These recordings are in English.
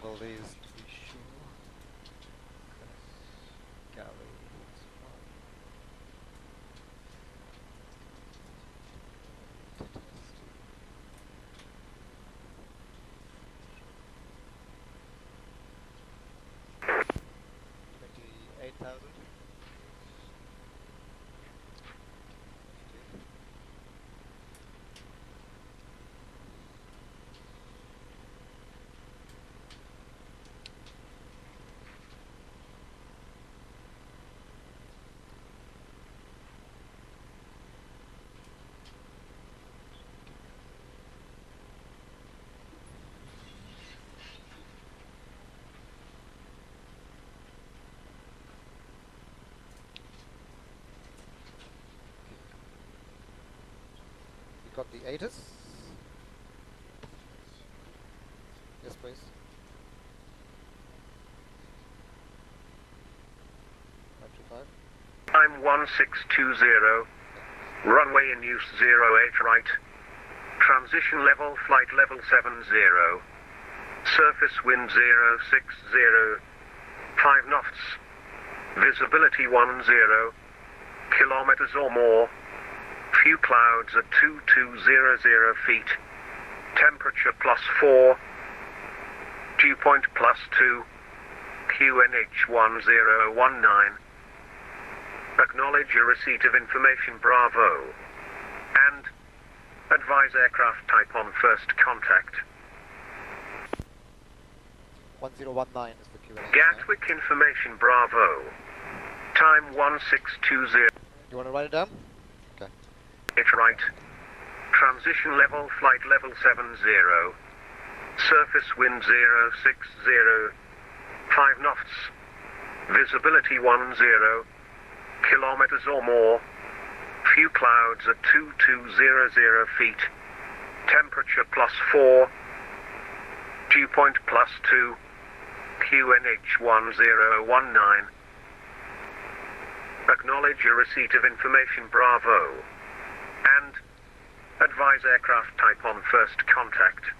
toggle these to be sure. Galley is fine. Test. 28,000. You got the ATC? Yes, please. Five. Time 1620. Runway in use 08 right. Transition level flight level 70. Surface wind 060. 5 knots. Visibility 10 kilometers or more. Few clouds at 2200 feet. Temperature +4. Dew point +2. QNH 1019. Acknowledge your receipt of information Bravo. And advise aircraft type on first contact. 1019 is the QNH. Gatwick information Bravo. Time 1620. You want to write it down? Okay. It's right. Transition level flight level 70. Surface wind 060. 5 knots. Visibility 10 kilometers or more. Few clouds at 2200 feet. Temperature +4. Dew point +2. QNH 1019. Acknowledge your receipt of information Bravo. And advise aircraft type on first contact.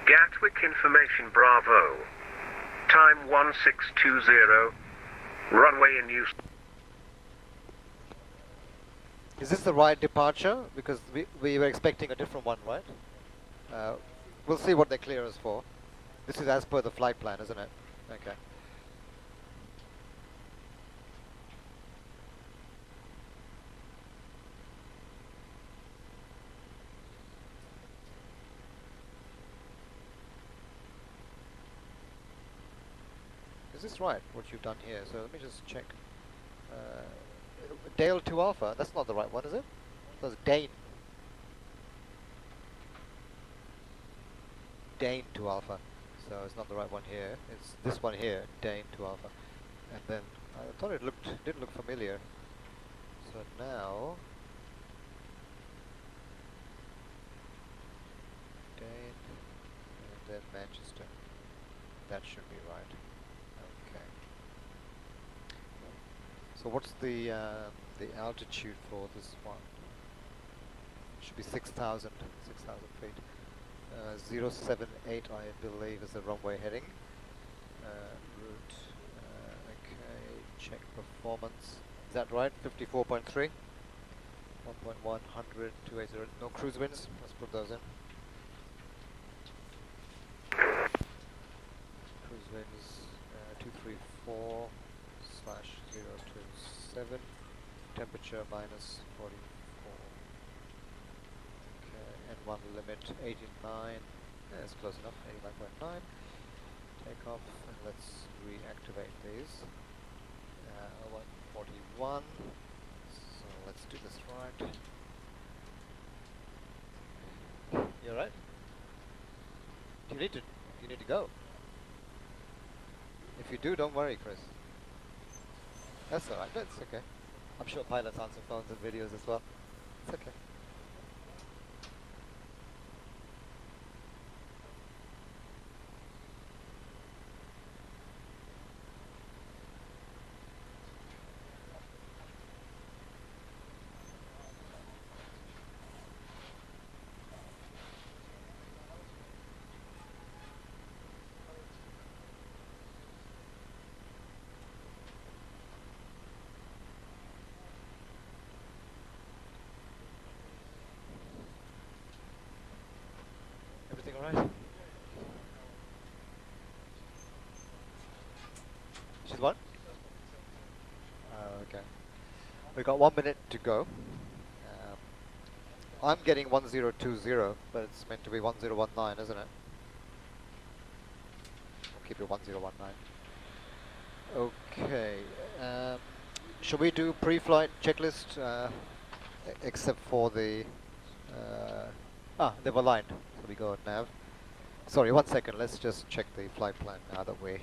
Gatwick information Bravo. Time 1620. Runway in use. Is this the right departure? Because we were expecting a different one, right? We'll see what they clear us for. This is as per the flight plan, isn't it? Okay. Is this right, what you've done here? So let me just check. Dale 2 Alpha, that's not the right one, is it? That's Dane. Dane 2 Alpha. So it's not the right one here. It's this one here, Dane 2 Alpha. And then I thought it didn't look familiar. So now Dane and then Manchester. That should be right. Okay. So what's the altitude for this one? It should be 6,000 feet. 078 I believe is the runway heading. Route. Okay. Check performance. Is that right? 54.3. 1.100 280. No cruise winds. Let's put those in. Cruise winds 234/027. Temperature -44. N1 limit 89. That's close enough. 89.9. Take off and let's reactivate these. 141. So let's do this right. You alright? You need to go. If you do, don't worry, Chris. That's alright. That's okay. I'm sure pilots answer phones and videos as well. It's okay. one? Okay. We've got 1 minute to go. I'm getting 1020, but it's meant to be 1019, isn't it? We'll keep it 1019. Okay. Shall we do pre-flight checklist, except for the... they've aligned. So we go nav. Sorry, 1 second. Let's just check the flight plan now that we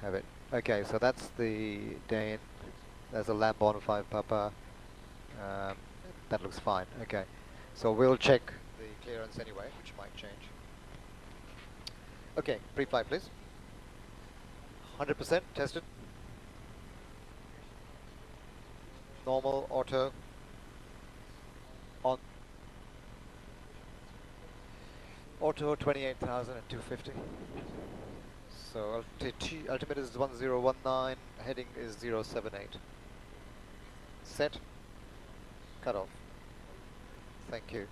have it. Okay, so that's the Dane. There's a Lambon 5 Papa. That looks fine. Okay. So we'll check the clearance anyway, which might change. Okay, pre-flight please. 100% tested. Normal, auto. On. Auto 28,250. So ultimate is 1019, heading is 078. Set. Cut off. Thank you.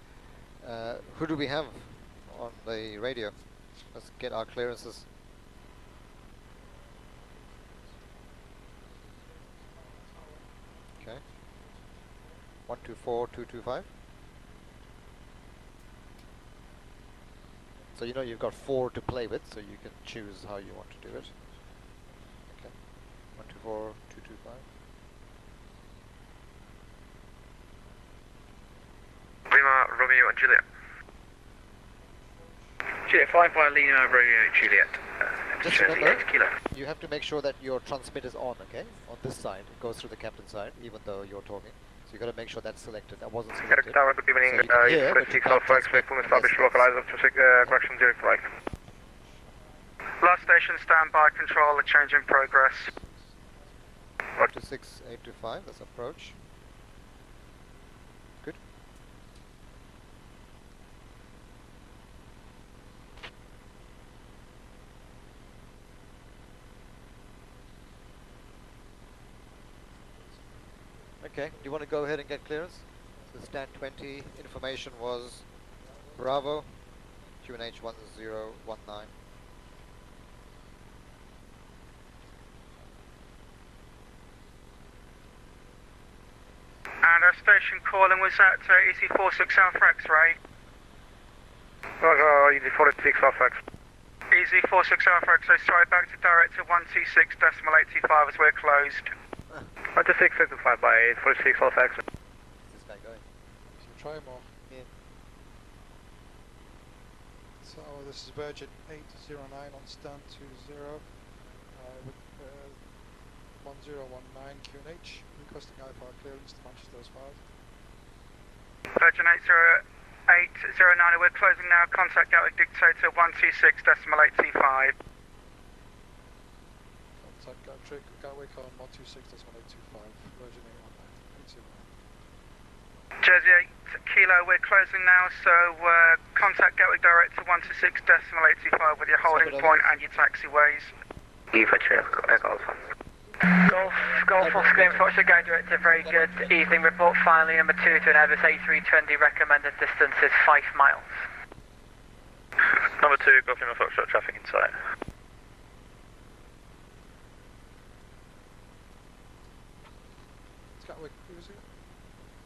Who do we have on the radio? Let's get our clearances. Okay. 124225. So you know you've got 4 to play with, so you can choose how you want to do it. Okay. 124225. Lima, Romeo and Juliet. Juliet 5 via Lima, Romeo and Juliet. Just remember, you have to make sure that your transmitter's on, okay? On this side, it goes through the captain's side, even though you're talking. So you got to make sure that's selected. That wasn't selected. Tower, good evening. So you can hear, Alpha, expect from established localizer to correction 0 flight. Last station, standby, control, a change in progress. 26825, that's approach. Good. Okay, do you want to go ahead and get clearance? So stand 20, information was Bravo, QNH 1019. And our station calling was at EZ46 Alpha X-ray. EZ46 Alpha X. EZ46 Alpha X-ray, sorry, back to director 126.825 as we're closed. 126.825 by 46 Alpha X. Is this guy going? Try more. Yeah. So this is Virgin 809 on stand 20 with 1019 QNH, requesting IFR clearance to Manchester as well. Virgin 80809, we're closing now, contact Gatwick dictator 126.825. Contact Gatwick on 126.825, Virgin 819. Jersey 8 Kilo, we're closing now, so contact Gatwick director 126.825 with your holding point and your taxiways. Golf Oscar Infrastructure Guide Director, very good. Evening report, finally number 2 to an Airbus A320, recommended distance is 5 miles. Number 2, Golf Infrastructure, traffic inside. Gatwick, who is it?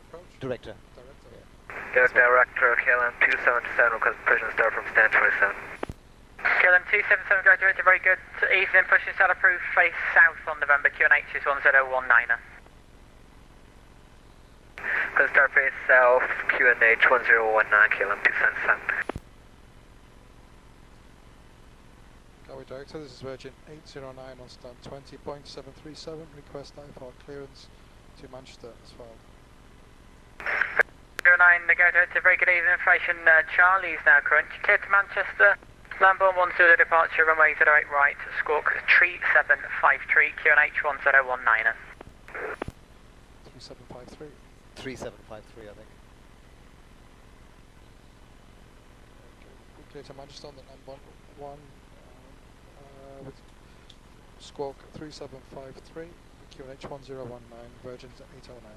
Approach? Director. Director. Yeah. Director, KLM 277, request precision start from stand 27. KLM 277 Guide Director, very good. Evening, pushing south approved, face south on November, QNH is 1019er. Request start face south, QNH 1019, KLM 277. Gatwick Director, this is Virgin 809 on stand 20.737, request IFR clearance to Manchester as well. 09, the Guide Director, very good evening. Information, Charlie's now current. Clear to Manchester. Lambon 10 departure, runway 08 right, squawk 3753, QNH 1019er. 3753. 3753, I think. Okay, clear to Manchester on the Lambon 1 with squawk 3753, QNH 1019, Virgin 809.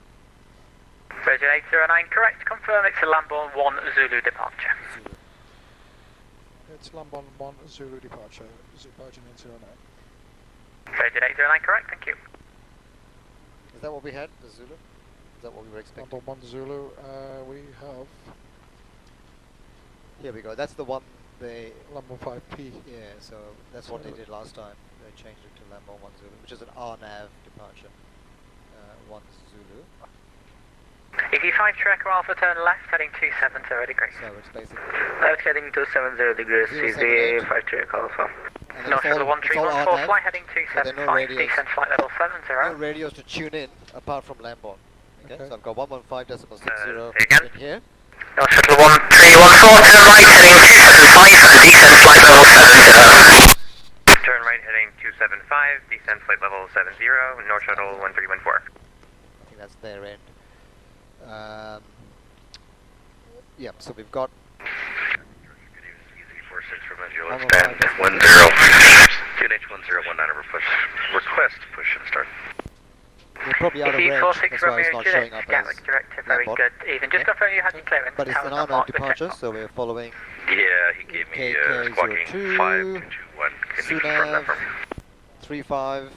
Virgin 809, correct. Confirm it's a Lambon 1 Zulu departure. Zulu. It's Lambon 1 Zulu departure, Virgin 809. Virgin Virgin 809, correct, thank you. Is that what we had, the Zulu? Is that what we were expecting? London 1 Zulu, we have Here we go. That's the one they... London 5P. Yeah, so that's what they did last time. They changed it to Lambon 1 Zulu, which is an RNAV departure. 1 Zulu. EV5 Trek Alpha, turn left, heading 270 degrees. So it's basically... Left heading 270 degrees, 078. CZ 5 Trek Alpha. And North Shuttle 1314, fly heading so there are 275, no radios. descent flight level 70. No radios to tune in apart from Lambon. Okay, Okay. so I've got 115.60 again? in here. North Shuttle 1314, turn right, heading 275, descent flight level 70. Turn right heading 275, descent flight level 70, North Shuttle 1314. I think that's their end. Yeah, so we've got... Good evening, EZ46 from Angela, 115. stand 10, QNH1019 over push, request push and start. We're probably out of range, EV46 that's why it's Romeo not showing Juliet, up as Gatwick director, very Lambon. good. Even just confirm you had your clearance. But it's an Tower RNAV mark the departure, checkbox. so we're following Yeah, he gave me squawking KK02, 5221. Can you confirm that Sunav, for me? 35,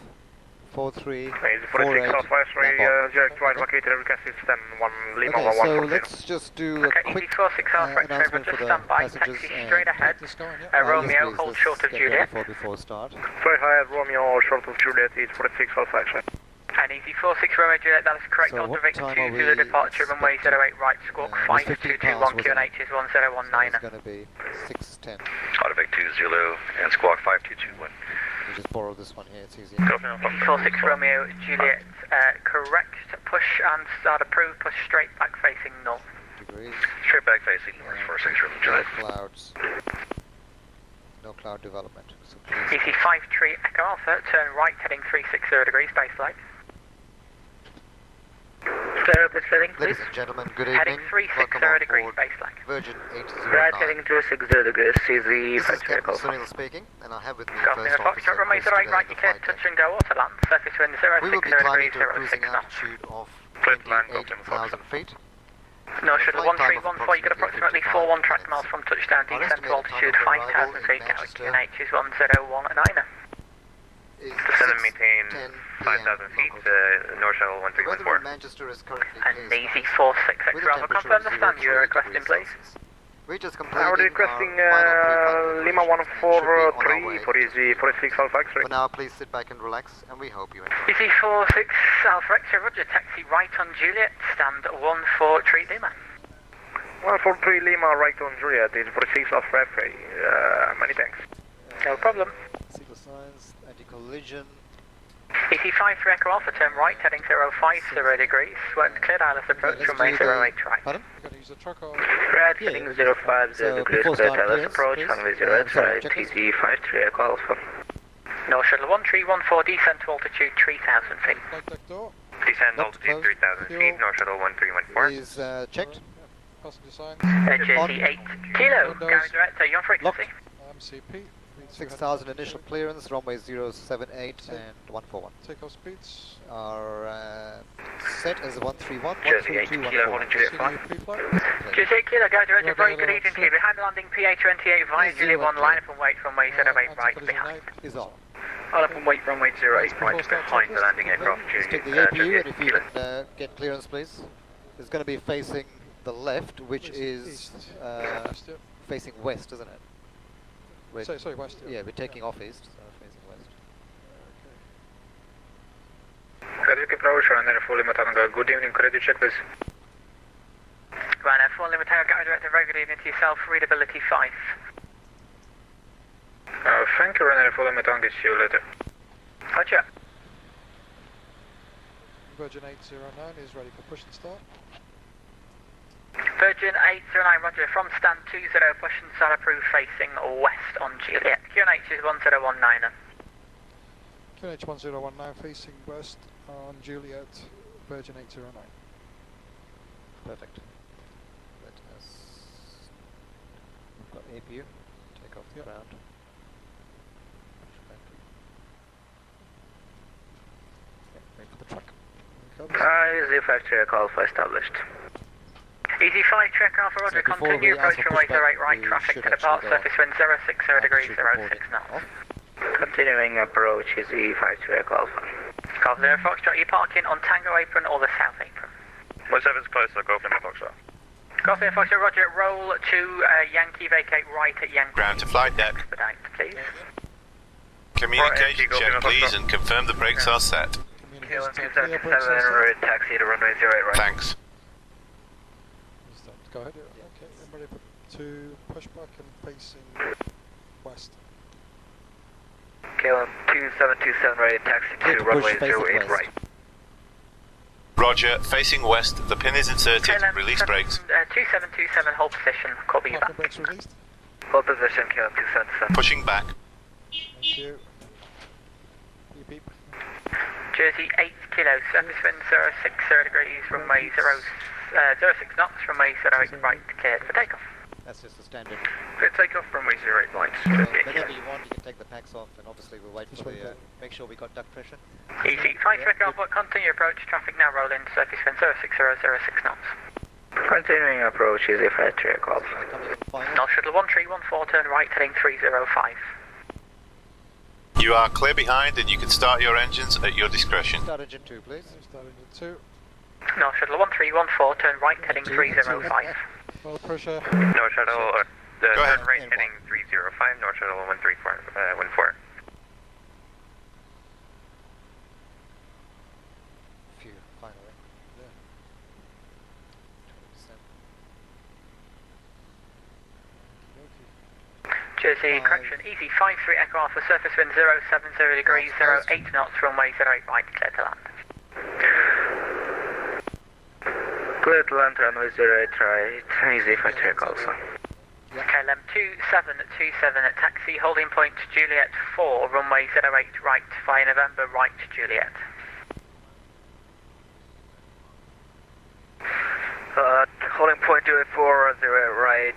43, 46 48, Alpha, Lambon. direct right located, request is 10, 1 Lima, Okay, 1 so 140. let's just do a Okay, quick EV46 Alpha, announcement just for the stand by, passengers taxi and... straight ahead. This going, yeah. yes, Romeo, please, hold let's short of get ready Juliet. before start. Very high at Romeo, short of Juliet is 46 Alpha actually. And EV46 Romeo Juliet, that is correct. So Hold the what Vic time 2 are to the we departure, runway expecting? 08 right, squawk It was 15 5221, pounds, wasn't QNH it? is So 1019. it's going to be 610. Autovic 2 Zulu and squawk 5221. We just borrow this one here, it's easier. EV46 Romeo Juliet, correct. Push and start approved, push straight back facing north. Degrees. Straight back facing north, 46 Romeo No Juliet. clouds. No cloud development. So please. EC53 Echo Alpha, turn right heading 360 degrees, base flight. Clear up this heading, Ladies and gentlemen, good Heading evening. 360 Welcome on degrees, board base flight. Virgin Right 809. heading 260 degrees, CZ This is 5 Trek Captain Alpha. Sunil speaking, and I have with me Governor First Foxtrot, Officer runway Chris 08 today right, in you the clear flight touch deck. and go, auto land, surface wind We will 060 be flying degrees, to a 06 cruising knots. altitude of Clear to land, Golden 28,000 feet. No, a shuttle flight time of 1314, you got approximately 41 track miles from touchdown, Our descent to estimated altitude time of arrival 5,000 in feet, Gatwick Manchester QNH is 1019. Is Descend and maintain 6:10 5,000 feet, local time. North Shuttle The weather in 1314. Manchester is currently And clear easy skies 46 with a Bravo, temperature confirm of the stand you 0 are to requesting, 3 please. Celsius. We're just Now completing we're requesting Lima 143 46 Alpha X-ray. For now, please sit back and relax, and we hope you enjoy. Easy 46 Alpha X-ray, roger, taxi right on Juliet, stand 14 Lima. 143 Lima, right on Juliet, is 46 Alpha X-ray. Many thanks. No problem. Signal signs, anti-collision. EC53 Echo Alpha, turn right, heading 050 degrees, swept cleared ILS approach, let's runway do the- 08 right. Pardon? You're going to use the truck or... Red Yeah, heading yeah. 050 So degrees, before clear start, ILS please, approach, please. runway Sorry, 08 checklist. TZ53 Echo Alpha. No, shuttle 1314, descent to altitude 3,000 feet. Flight deck door Descend Not altitude close. 3,000 Fuel. feet, North Shuttle 1314. Is checked. Yeah. Passenger signs. Jersey 8 Kilo, Windows. Gary Director, you're on frequency. MCP. 6,000 initial clearance, runway 078 and 141. Takeoff speeds. Our set is 131, Jersey 8 132, Kilo, holding Juliet 5. Continue pre-flight. Jersey 8 Kilo, Gary Director, Roger, very good hello, evening to sir. you. Behind landing PA28 via Yes, Juliet 1, 0 line up and wait, runway 08 right Anti-collision behind. light. Is on. Line up and wait, runway 08 right Before start behind the checklist. landing aircraft. Let's take the Jersey APU, 8 and if you Kilo. can get clearance, please. It's going to be facing the left, which is East. East, yeah. facing west, isn't it? We're, Sorry, west. yeah, we're taking off east, so facing west. Gatwick approach, runway fully Matango. Good evening, could I do check this? Ryanair 4 Lima Tower, Gary Director, very good evening to yourself. Readability 5. Thank you, runway fully Matango. See you later. Roger. Virgin 809 is ready for push and start. Virgin 809, roger, from stand 20, push and start approved facing west on Juliet. QNH is 1019. QNH 1019 facing west on Juliet, Virgin 809. Perfect. Let us... We've got APU. Take off the Yep. ground. Wait for the truck. Here it comes. Easy 5 Trek Alpha established. Easy 5 check Alpha, roger, So before continue we ask approach for runway pushback, 08 right, we traffic should to depart, actually go surface wind 060 degrees, altitude 06 reporting knots. off. Continuing approach is E53 Echo Alpha. Golf Lima Foxtrot, you parking on Tango Apron or the South Apron? Whichever's closer, Golf Lima Foxtrot. Golf Lima Foxtrot, roger, roll to Yankee, vacate right at Yankee. Ground to flight deck. Expedite, please. Communication Right, check, Golf Lima please, Foxtrot. and confirm the brakes are set. Communication KLM clear, 277, brakes are set. route taxi to runway 08 right. Thanks. Go ahead. Okay, I'm ready to push back and facing west. KLM 2727 ready taxi Clear to to push, runway face it 08 west. right. Roger, facing west, the pin is inserted, release brakes. 2727, hold position, copy you Parking back. brakes released. Hold position, KLM 277. Pushing back. Thank you. Beep beep. Jersey 8 kilo, surface wind 060 degrees, runway 06 knots, runway 08 right, cleared for takeoff. That's just the standard. Clear takeoff, runway 08 right. So whenever you want, you can take the packs off, and obviously we'll wait Just for wait the, for- make sure we got duct pressure. Easy, 5 Alpha, continue approach, traffic now roll in, surface wind 06006 knots. Continuing approach is E53 Echo Alpha. So coming in final. North Shuttle 1314, turn right, heading 305. You are clear behind and you can start your engines at your discretion. Start engine 2, please. Starting at 2. North Shuttle 1314, turn right, heading 305. Well pressure. North Shuttle, Go ahead. turn right heading 305, North Shuttle 134. Phew, finally. Yeah. 20%. Jersey, Five. correction, easy, 53 Echo Alpha, surface wind 070 degrees, Closed. 08 knots, runway 08 right, clear to land. Clear to land, runway 08 right, easy E53 Echo Alpha. KLM 2727 at taxi, holding point Juliet 4, runway 08 right, via November right, Juliet. Holding point Juliet 4, 08 right,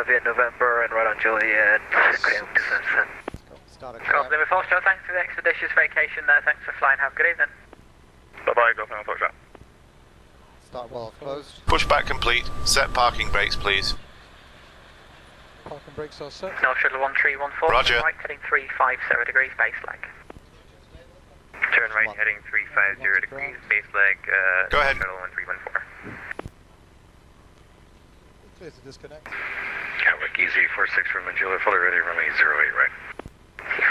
via November and right on Juliet. KLM 277. Start a Golf climb. Lima Foxtrot, thanks for the expeditious vacation there, thanks for flying, have a good evening. Bye-bye, Golf Lima Foxtrot. Start well closed. Push back complete. Set parking brakes, please. Parking brakes are set. North Shuttle 1314, Roger. turn right, heading 350 degrees, base leg. Turn right One. heading 350 degrees, base leg, Go ahead. Shuttle 1314. Clear to disconnect. Gatwick, easy 46 from Juliet, fully ready, runway 08 right.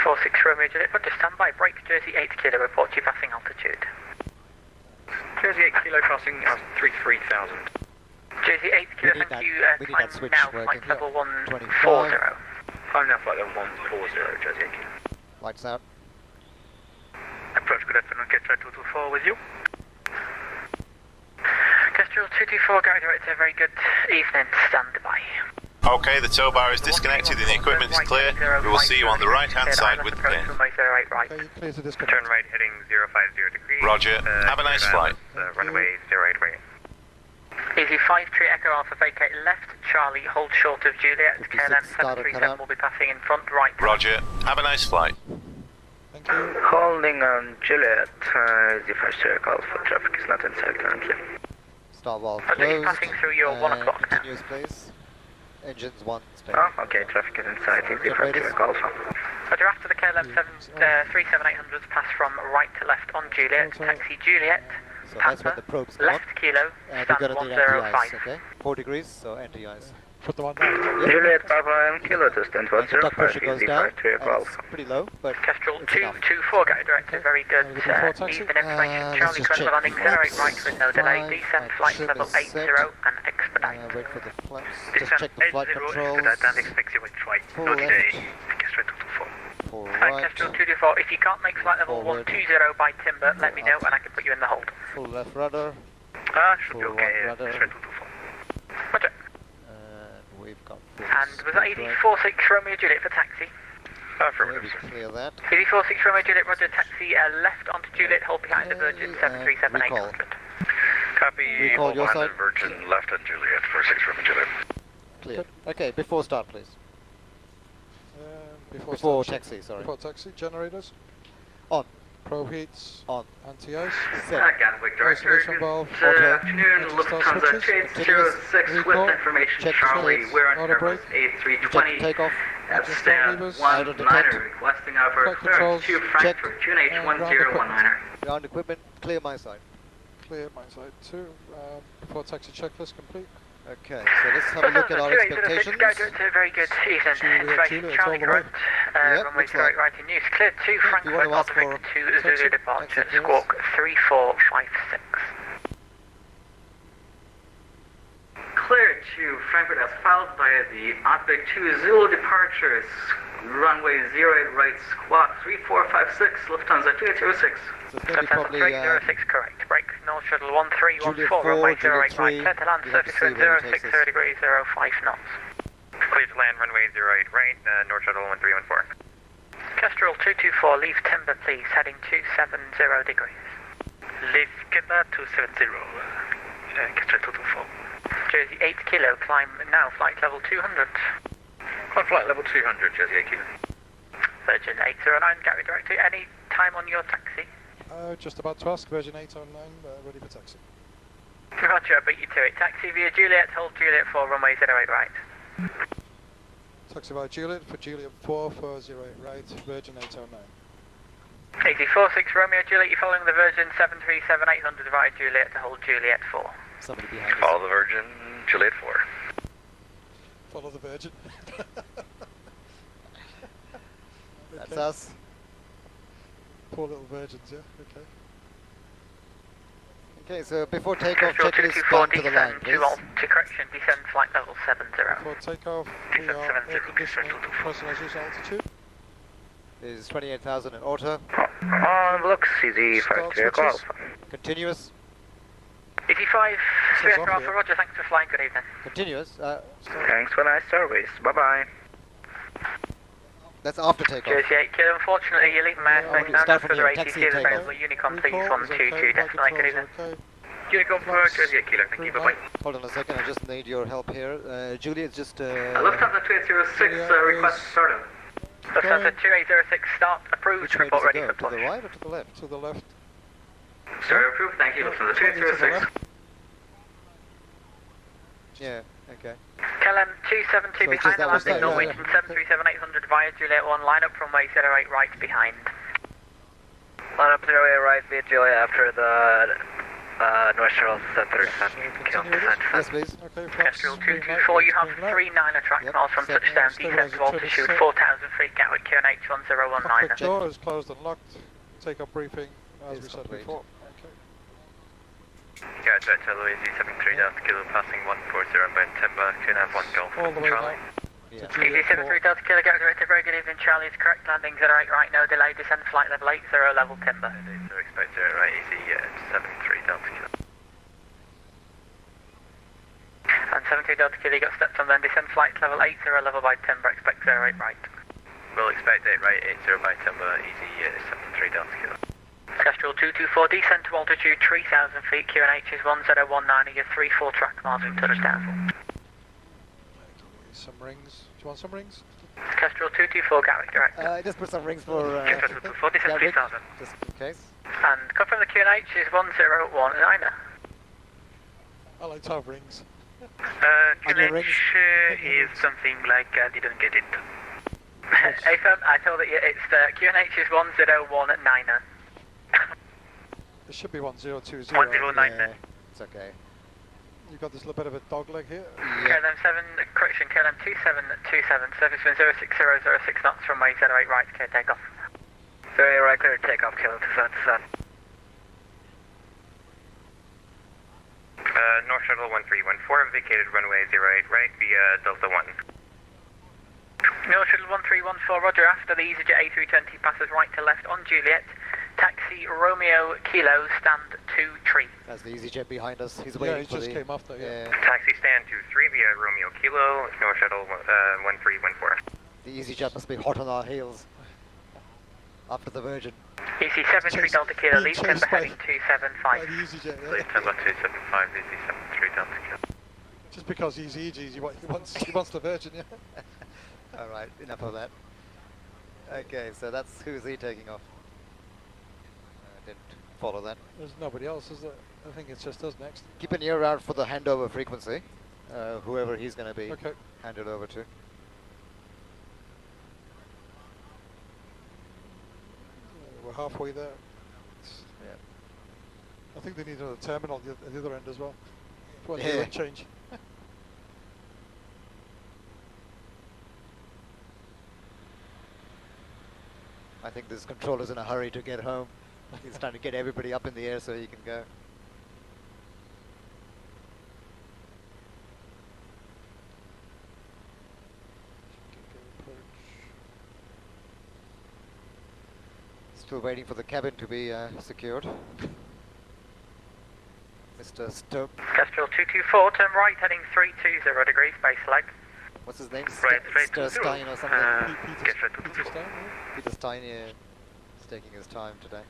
46 Romeo Juliet, Roger, standby, break, Jersey 8 kilo, report you passing altitude. Jersey 8 kilo passing 33,000. Jersey 8 kilo, We need thank that- you, we need climb that switch now, working. flight level 25. 140. I'm now flight level 140, Jersey 8 kilo. Lights out. Approach, good afternoon, Kestrel 224 with you. Kestrel 224, Gary Director, very good evening, standby. Okay, the tow bar is disconnected and the equipment is clear. We will see you on the right-hand side with the pin. Runway 08 right. Okay, clear to disconnect. Turn right heading 050 degrees. Roger. Have a nice flight. Runway 08 right. Easy 53 Echo Alpha, vacate left, Charlie, hold short of Juliet, 56, KLM started 737 cut out. will be passing in front right. Roger. Have a nice flight. Thank you. Holding on Juliet, the first call for traffic is not in sight currently. Start valve Roger, closed. passing through your 1 and o'clock now. Continuous, please. Engines 1, stay. Oh, okay, traffic is in sight, easy Good first radars. call for. Roger, after the KLM 37800s pass from right to left on Juliet, taxi Juliet, So that's when Papa, the probes come on. left kilo, And we're stand going to need anti-ice, 105. okay? 4 degrees, so anti-ice. Put them on now. Juliet, Papa, and Kilo to stand Once the duct 105, pressure goes easy down, first call. it's pretty low, but Kestrel it's enough. 224, Gary Director, very good Looking for a taxi? evening information. Let's Charlie, just correct check landing 08 right with no delay, flight, descend my flight trim level is 80 set. and expedite. Wait for the flaps. Just Descend check the flight 80, controls. expedite and expect you with right. Full No delay. left. Kestrel 224. For Alright, right. Kestrel 224, if you can't make flight level Forward. 120 by timber, let me know and I can put you in the hold. Full left rudder. Should be Full okay, right rudder. Kestrel 224. Roger. And we've got full And was that speed ED brake. 46 Romeo Juliet for taxi? Yeah, Affirmative, we sir. clear that. ED 46 Romeo Juliet, Roger, taxi left onto Juliet, hold behind the Virgin Okay, 737-800. Copy, Recall your behind side. the Virgin left on Juliet, 46 from Juliet. Clear. Okay, before start, please. Before Taxi, start, sorry. Before taxi, generators. On. Probe heats. On. Anti-ice. Set. Gatwick Director, Isolation valve. good Auto. afternoon, Engine start Lufthansa switches. Chase 06 Recall. with information Check Charlie, switches. we're on Auto Airbus brake. Check A320, takeoff. Just Stand levers. 19er, requesting for Flight clearance controls. to Frankfurt, QNH And ground 1019er. Ground equipment, clear my side. Clear my side too. Before taxi checklist complete. Okay, so let's have a look at our expectations. Very good season. Information Juliet, Charlie all the way. correct. Runway looks like. right in use. Cleared to you Frankfurt, want to ask Gatwick for to taxi? Zulu departure, Taxi squawk 3456. Cleared to Frankfurt as followed by the Outback 2 Zulu departures. Runway 08 right, squawk 3456, Lufthansa 2806. So it's going to be probably 306 correct. Break North Shuttle 1314, Juliet 4, runway Juliet 08 right. 3. Clear to land You have to surface see wind where it takes 060 us. degrees 05 knots. Clear to land runway 08 right, North Shuttle 1314. Kestrel 224, leave timber please, heading 270 degrees. Leave timber 270, Kestrel 224. Jersey 8 kilo, climb now, flight level 200. On flight level 200, Jersey 8 kilo. Virgin 809, Gary Director, any time on your taxi? Just about to ask, Virgin 809, ready for taxi. Roger, I beat you to it. Taxi via Juliet, hold Juliet 4, runway 08 right. Taxi via Juliet for Juliet 4 for 08 right, Virgin 809. 8046 Romeo Juliet, you're following the Virgin 737-800 via Juliet to hold Juliet 4. somebody behind us. Follow the Virgin, Juliet 4. Follow the Virgin. That's Okay. us. Poor little virgins, yeah, okay. Okay, so before takeoff, Kestrel checklist 224, down to the line, descend please. to correction, descend flight level 70. Before takeoff, we Descend are 70, air conditioning, Kestrel 224. pressurizers altitude. Is 28,000 in auto. On looks, CZ Start 53 switches. Alpha. Continuous. 85, Says 3 off Alpha, here. Roger, thanks for flying, good evening. Continuous. Thanks for nice service. Bye-bye. That's after takeoff. Jersey 8 kilo, unfortunately you're leaving my airspace now, start no from further here, ATC taxi is and takeoff. available, Unicom please Recall is 122, okay, decimal flight good controls evening. okay. Unicom for Flaps, Jersey 8 kilo, thank you, green bye-bye. light. Hold on a second, I just need your help here. Juliet, just... Lufthansa 2806, Yeah, request is- startup. Lufthansa 2806, start, approved, which way report does it ready go? for To the push. right or to the left? To the left. Startup approved, thank you. Lufthansa Slightly to the 2806. left. Yeah, okay. KLM 272 So it's behind just the that was landing, there, Norwegian yeah. 737-800 via Juliet 1, line up from way 08 right behind. Line up 08 right via Juliet after the North Shuttle 737. So continue with it. Yes, please. Okay, flaps, Kestrel green light, 224, you have green light. 3 9er track Yep, miles from set. touchdown, descent to altitude 4,000 feet, Gatwick QNH 1019er. Cockpit door is closed and locked. Take-off briefing, as Is we said complete. before. Okay. Yeah, Director Louise 73 Delta Kilo, passing 140 by Timber, 2.5 Golf, All the way Charlie. now. Yeah. To Juliet Easy 73 Delta Kilo, Gatwick Director, very good evening, Charlie is correct, landing 08 right, no delay, descend flight level 80, level timber. So expect 0 right, easy 73 Delta Kilo. And 73 Delta Kilo, you got stepped on then, descend flight level 80, level by timber, expect 08 right. We'll expect 8 right, 80 by Timber, easy 73 Delta Kilo. Kestrel 224, descend to altitude 3,000 feet, QNH is 1019, you're 3-4 track miles from touchdown. Some rings. Do you want some rings? Kestrel 224, Gatwick Director. Just put some rings for... Kestrel 224, descend Gatwick, 3,000. just in case. And confirm the QNH is 1019er. I like to have rings. On your rings. is something like I didn't get it. AFM, I told it, it's QNH is 1019er. It should be 1020. 109 Yeah, it's okay. You've got this little bit of a dog leg here. Yeah. KLM 7, correction, KLM 2727, surface wind 06006 knots from way 08 right, clear takeoff. 08 right, clear takeoff, KLM 2727. North Shuttle 1314, vacated runway 08 right via Delta 1. North Shuttle 1314, roger, after the EasyJet A320 passes right to left on Juliet, taxi Romeo Kilo, stand 2 tree. That's the EasyJet behind us. He's Yeah, waiting he for just the... came off there, yeah. Taxi stand 23 via Romeo Kilo, North Shuttle 1314. The EasyJet must be hot on our heels. After the Virgin. EC 73 Delta Kilo, leave chased timber by- heading By 275. the EasyJet, Please yeah. Timber 275, easy 73 Delta Kilo. Just because he's EGs, he wants the Virgin, yeah. Alright, enough of that. Okay, so that's who's he taking off. Didn't follow that. There's nobody else, is there? I think it's just us next. Keep an ear out for the handover frequency. Whoever he's going to be Okay. handed over to. we're halfway there. Yeah. I think they need another terminal at the other end as well. For Yeah. change. I think this controller's in a hurry to get home. He's trying to get everybody up in the air so he can go. Still waiting for the cabin to be secured. Mr. Stoke. Kestrel 224, turn right, heading 320 degrees, base leg. What's his name? Right, Mr. Stein or something? Peter Stein, Peter Stein, yeah. He's taking his time today.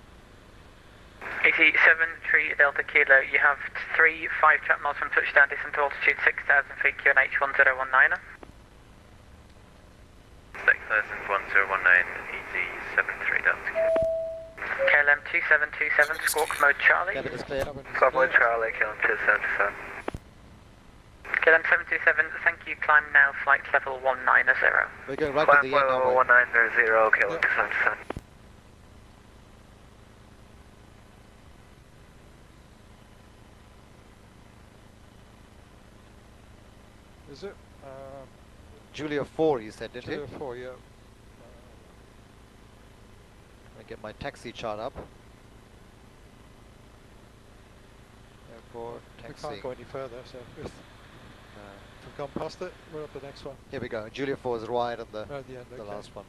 Easy 73 Delta Kilo, you have 3 5 miles from touchdown, descent to altitude 6,000 feet, QNH 1019. 6,1019, easy 73 Delta Kilo. KLM 2727, squawk mode Charlie. Cabin is clear. Squawk Charlie, KLM 277. KLM 727, thank you, climb now, flight level 190. We're going right to the end now. 190, KLM 277. Is it? Julia 4, you said, didn't you? Julia 4, yeah. I get my taxi chart up. Airport, We taxi. can't go any further, so if we've gone past it, we're up the next one. Here we go. Julia 4 is right on the, Right at the end, the okay. last one.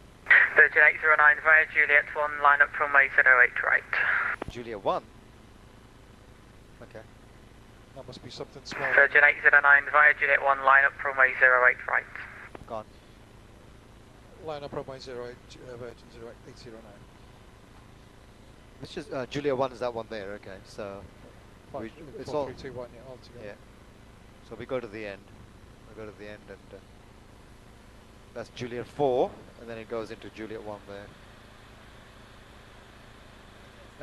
Virgin 809 via Juliet 1, line up from 808 right. Julia 1? Okay. That must be something small. Virgin 809 via Juliet 1, line up from 808 right. Gone. Line up runway 08, Virgin 0809. Which is, Julia 1 is that one there, okay. So, we, it's all, 4321, yeah, all together. yeah. So we go to the end. We go to the end and that's Juliet 4, and then it goes into Juliet 1 there.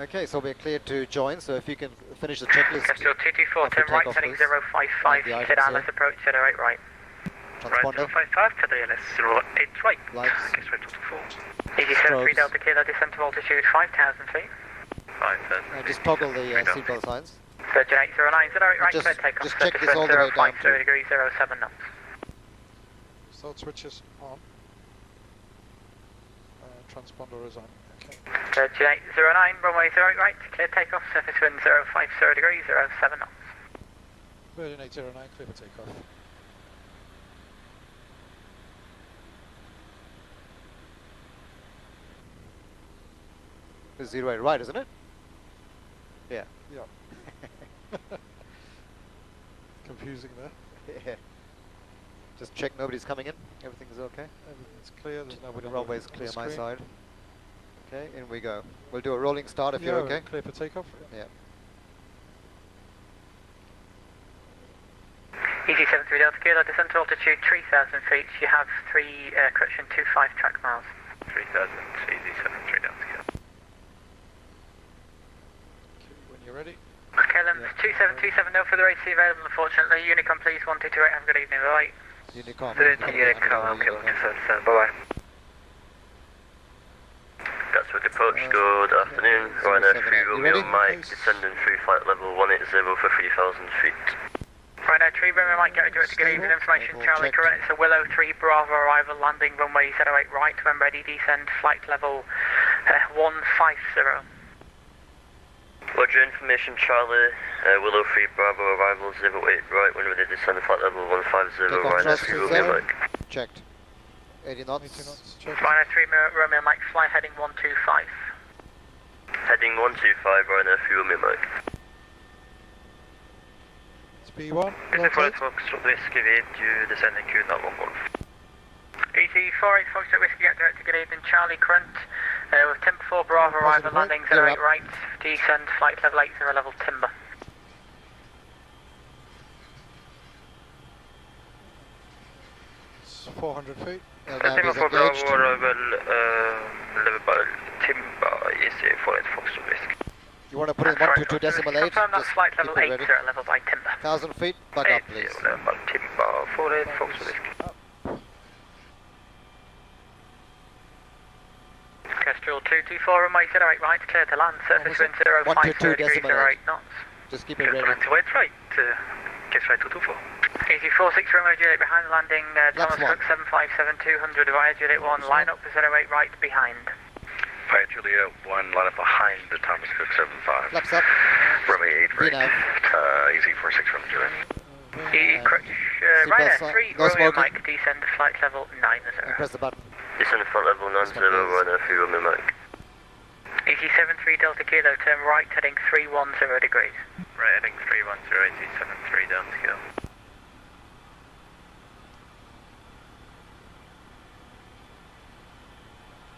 Okay, so we're clear to join, so if you can finish the checklist. Kestrel 224, after turn right, takeoff, heading please. 055, The items clear here. let's approach 08 right. Transponder, 055 to the LS 08 right. lights, Kestrel 224. Easy 73 Strobes. Delta Kilo, descent to altitude 5,000 feet. 5,000. just toggle the seatbelt signs. Virgin 809, 08 right, Just- clear takeoff, just check this all the way down 050 to- degrees, 07 knots. Start switches on. Transponder is on. Okay. Virgin 809, runway 08 right, clear takeoff, surface wind 050 degrees, 07 knots. Virgin 809, clear for takeoff. It's 08 right, isn't it? Yeah. Yeah. Confusing there. Yeah. Just check nobody's coming in. Everything's okay. Everything's clear. There's nobody The on runway's on clear the my screen. side. Okay, in we go. We'll do a rolling start if you're Yeah, okay. clear for takeoff. Yeah. Easy 73 Delta Kilo, descent to altitude 3,000 feet, you have 3 correction 25 track miles. 3,000, easy 73 Delta Kilo. Okay, when you're ready. KLM Yeah. 2727, no further AC available unfortunately. Unicom please, 1228, have a good evening, bye. Unicom. Unicom, KLM 277, bye-bye. That's what approach, good afternoon. Ryanair 3 You Romeo ready? Mike, descending through flight level 180 for 3,000 feet. Ryanair 3 Romeo Mike, get direct to good evening, information Stable Charlie, checked. current, it's a Willow 3 Bravo arrival, landing runway 08 right, when ready, descend flight level 150. Roger, information Charlie, Willow 3 Bravo arrival 08 right, when ready to descend flight level 150, Take off Ryanair thrust 3 to Romeo 0. Mike. Checked. 80 80 knots. knots. Check. Ryanair 3 Romeo Mike, fly heading 125. Heading 125, Ryanair 3 Romeo Mike. It's B1. Is low it Flight tide. Fox, Whiskey 8, you descending Q, not 1 Golf. Easy 48 Foxtrot Whiskey, get direct to good evening, Charlie Current, with Timber 4 Bravo arrival, Positive right. landing Clear 08 up. right, descend flight level 80 level timber. It's 400 feet. LNAV Timber is 4 Bravo engaged. arrival, level by Timber, ESA 48 Foxtrot Whiskey. You want to put in 122 decimal 8? Confirm that's Just flight keep level it 8 ready. level by timber. 1,000 feet, back up please. Level Timber 48 Foxtrot Whiskey. Up. Kestrel 224, runway 08 right, clear to land, surface wind 050 degrees, 08 knots. Just keep it ready. Wait right, kiss right 224. Easy 46, Romeo Juliet behind the landing, Thomas Cook 757 200, via Juliet 1, line up for 08 right behind. Via Juliet 1, line up behind the Thomas Cook 75. Flaps up. Runway 8 right, VNAV. easy 46 from Juliet. Crutch, Ryanair 3, no Romeo smoking. Mike, descend flight level 90. And press the button. Descend to flight level 90, Ryanair 3 Romeo Mike. Easy 73 Delta Kilo, turn right heading 310 degrees. Right, heading 310, easy 73 down to kill.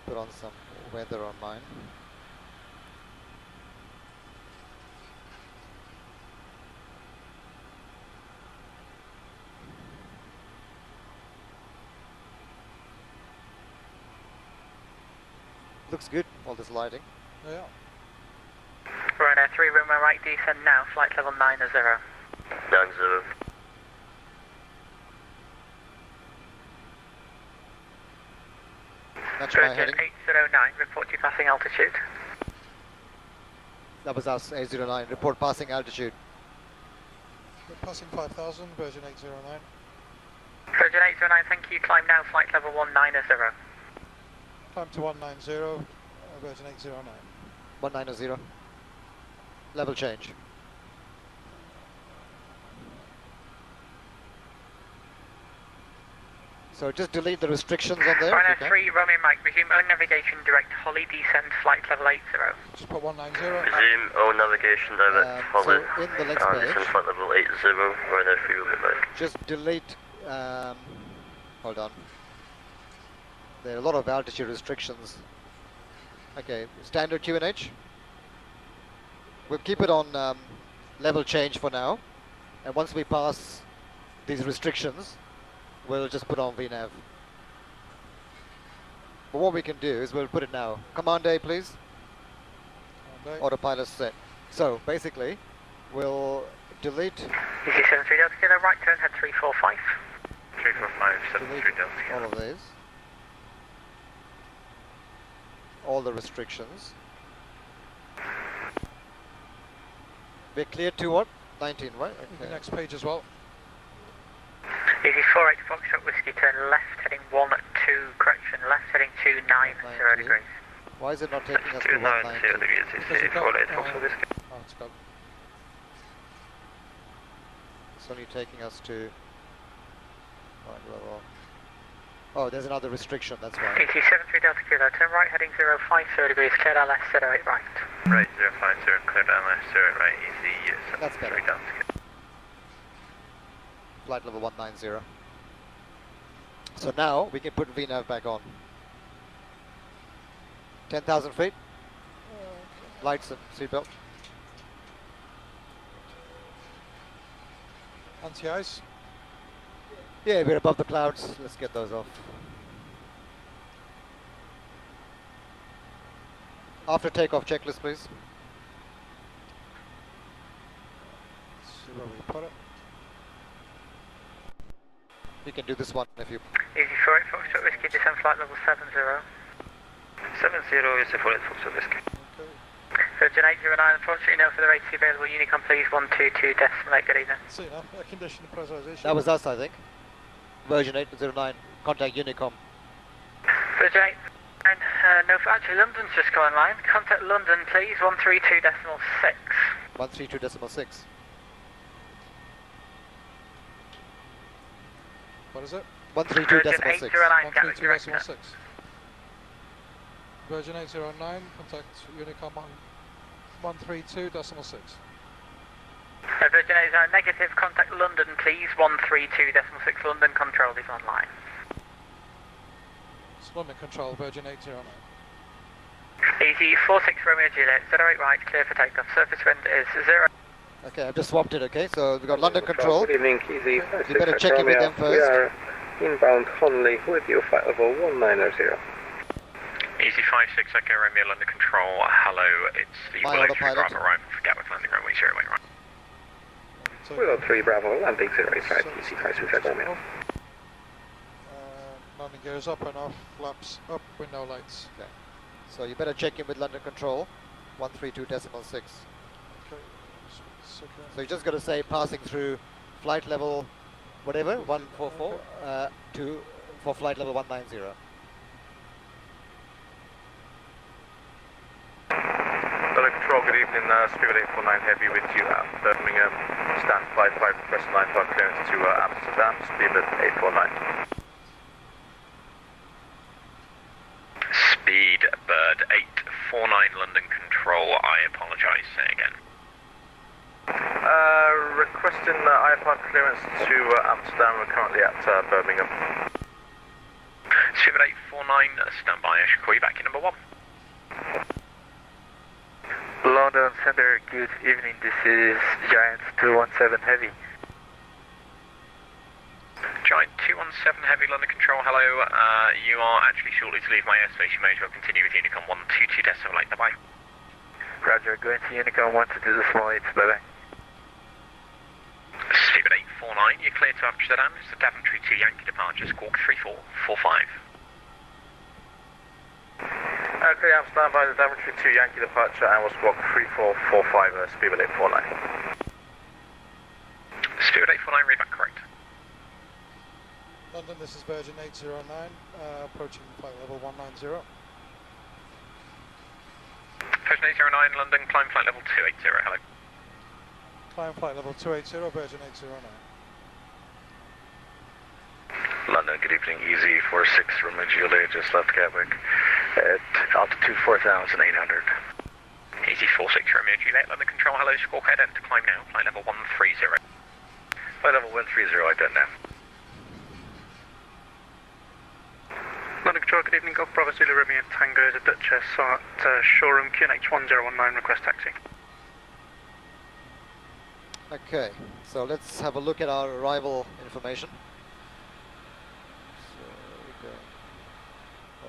Put on some weather on mine. Looks good, all this lighting. Yeah. Ryanair 3, Romeo right, descend now, flight level 90. 90. That's my Virgin heading. 809, report you passing altitude. That was us, 809. Report passing altitude. We're passing 5,000, Virgin 809. Virgin 809, thank you, climb now, flight level 190. Climb to 190, Virgin 809. 190. Level change. So just delete the restrictions on there. if you Ryanair can. 3, Romeo Mike, resume own navigation, direct Holly, descend flight level 80. Just put 190. Resume all navigation direct, Holly. So in the next Descend page, flight level 80, Ryanair 3 Romeo Mike. just delete, hold on. There are a lot of altitude restrictions. Okay, standard QNH. We'll keep it on level change for now. And once we pass these restrictions, we'll just put on VNAV. But what we can do is we'll put it now. Command A, please. Autopilot set. So basically, we'll delete, Easy 73 Delta Kilo, right turn, head 345. 345, 73 delete Delta Kilo. all of these. All the restrictions. We're clear to what? 19, right? The Okay. next page as well. Easy 48 Foxtrot Whiskey, turn left heading 12, correction, left heading 290 190. degrees. Why is it not taking us to 290 190? degrees, Because easy you've got, 48 Foxtrot Whiskey. Oh, it's got. It's only taking us to right level. Oh, there's another restriction, that's why. Easy 73 Delta Kilo, turn right heading 050 degrees, clear LS 08 right. Right, 050, clear down left, 0 right, easy, That's 73 better. down to kill. Flight level 190. So now we can put VNAV back on. 10,000 feet. Lights and seatbelt. Anti-ice. Yeah, we're above the clouds. Let's get those off. After takeoff checklist, please. See where we put it. You can do this one if you. Easy 48 Foxtrot Whiskey, descend flight level 70. 70 is the 48 Foxtrot Whiskey. Okay. Virgin 809, unfortunately no further ATC available, Unicom please 122 decimal 8, good evening. See now, air conditioning pressurization. That was us, I think. Version 809. Contact Unicom. Virgin 809, no, actually London's just gone online. Contact London please, 132.6. 132.6. What is it? 132.6. 809, Gatwick direct. 132.6. Virgin 809, contact Unicom on 132.6. Virgin 809, negative, contact London please, 132.6, London control is online. It's London Control, Virgin 809. Easy 46 Romeo Juliet, 08 right, clear for takeoff, surface wind is 0. Okay, I've just swapped it, okay? So we've got London Control. Good evening, Easy. You better check in with them We first. are inbound Honley with you, flight level 190. Easy 56, okay, Romeo, London Control, hello, it's the My Willow 3 autopilot. Bravo arrival for Gatwick landing runway 08 right. So, Willow 3 Bravo, landing 08 right, Easy 526 Romeo. landing gears up and off, flaps up, window lights. Okay. So you better check in with London Control, 132.6. Okay. Just second. So you just got to say passing through flight level, whatever, 144, for flight level 190. London Control, good evening. Spirit 849 Heavy with you at Birmingham. Stand 55, request line for clearance to Amsterdam. Spirit 849. Speedbird 849 London Control, I apologise, say again. Requesting IFR clearance to Amsterdam. We're currently at Birmingham. Speedbird 849, stand by. I should call you back in number 1. London Center, good evening. This is Giant 217 Heavy. Giant 217 Heavy, London Control, hello. You are actually shortly to leave my airspace. You may as well continue with Unicom 122.78. Bye-bye. Roger, going to Unicom 122.8. Bye-bye. Speedbird 849, you're clear to Amsterdam. It's the Daventry 2 Yankee departure, squawk 3445. Clear Amsterdam by the Daventry 2 Yankee departure and we'll squawk 3445, Speedbird 849. Speedbird 849, read back correct. London, this is Virgin 809, approaching flight level 190. Virgin 809, London, climb flight level 280, hello. Climb flight level 280, Virgin 809. London, good evening. Easy 46 from Julia, just left Gatwick at altitude 4,800. Easy 46 Romeo Juliet, London Control, hello, squawk ident to climb now, flight level 130. Flight level 130, ident now. London Control, good evening. Golf Bravo Zulu Romeo Tango, the Duchess at showroom QNH 1019, request taxi. Okay, so let's have a look at our arrival information. So we go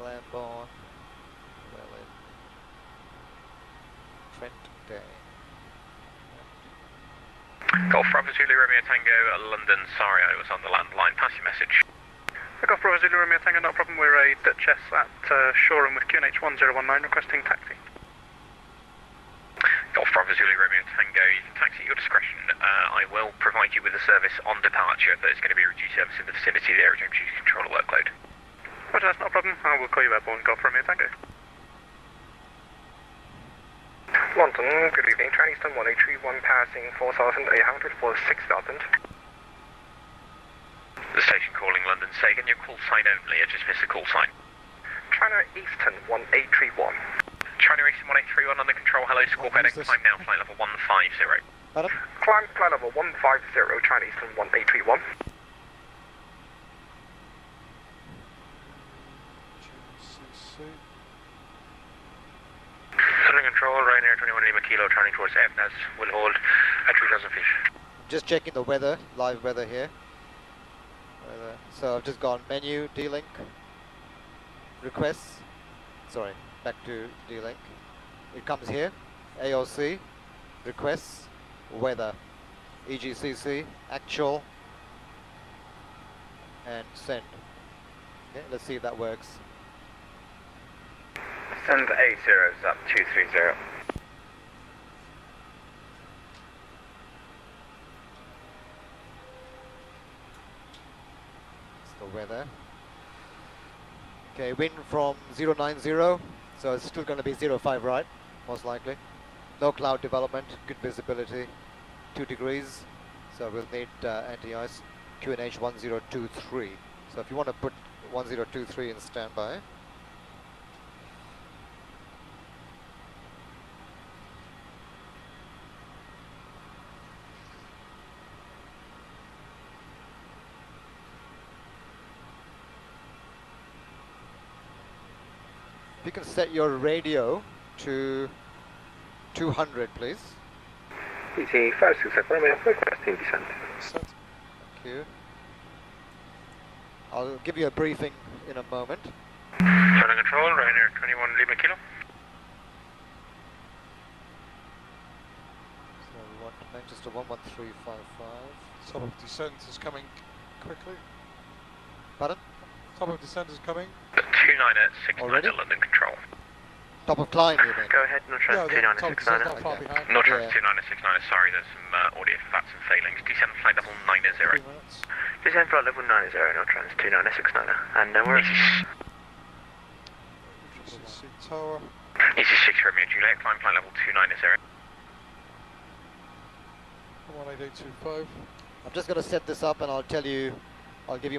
Lamborn, Welland, Trent Day. Golf Bravo Zulu Romeo Tango, London, sorry I was on the landline, pass your message. Golf Bravo Zulu Romeo Tango, no problem. We're a Duchess at showroom with QNH 1019, requesting taxi. Golf Bravo Zulu Romeo Tango, you can taxi at your discretion. I will provide you with a service on departure, but it's going to be a reduced service in the vicinity of the aerodrome due to controller workload. Roger, that's not a problem. I will call you airborne. Golf Romeo Tango. London, good evening. Chinese 1831 passing 4,800 for 6,000. The station calling London, say again your call sign only, I just missed the call sign. China Eastern 1831. China Eastern 1831 under control, hello, squawk heading, climb now, flight level 150. Pardon? Climb flight level 150, China Eastern 1831. London Control, Ryanair 21 Lima Kilo, turning towards FNAS, will hold at 3,000 feet. Just checking the weather, live weather here. So I've just gone menu, D-Link, requests, sorry, back to D-Link. It comes here, AOC, requests, weather, EGCC, actual, and send. Okay, let's see if that works. Send 8 zeros up 230. The weather. Okay, wind from 090, so it's still going to be 05 right, most likely. No cloud development, good visibility, 2 degrees, so we'll need anti-ice, QNH 1023. So if you want to put 1023 in standby. You can set your radio to 200, please. Easy 567 Romeo, requesting descent. Thank you. I'll give you a briefing in a moment. London Control, Ryanair 21 Lima Kilo. So we want Manchester 11355. Top of descent is coming quickly. Pardon? Top of descent is coming. 29 at 69 Already? at London Control. Top of climb, you mean? Go ahead, no trans Yeah, the top is 2969. not far Okay. behind. No trans Yeah. 2969, sorry, there's some audio fats and failings. Descend flight level 90. 3 minutes. Descend flight level 90, no trans 2969. And no worries. HSC tower. Easy 6 Romeo Juliet, climb flight level 290. 18825. I'm just going to set this up and I'll give you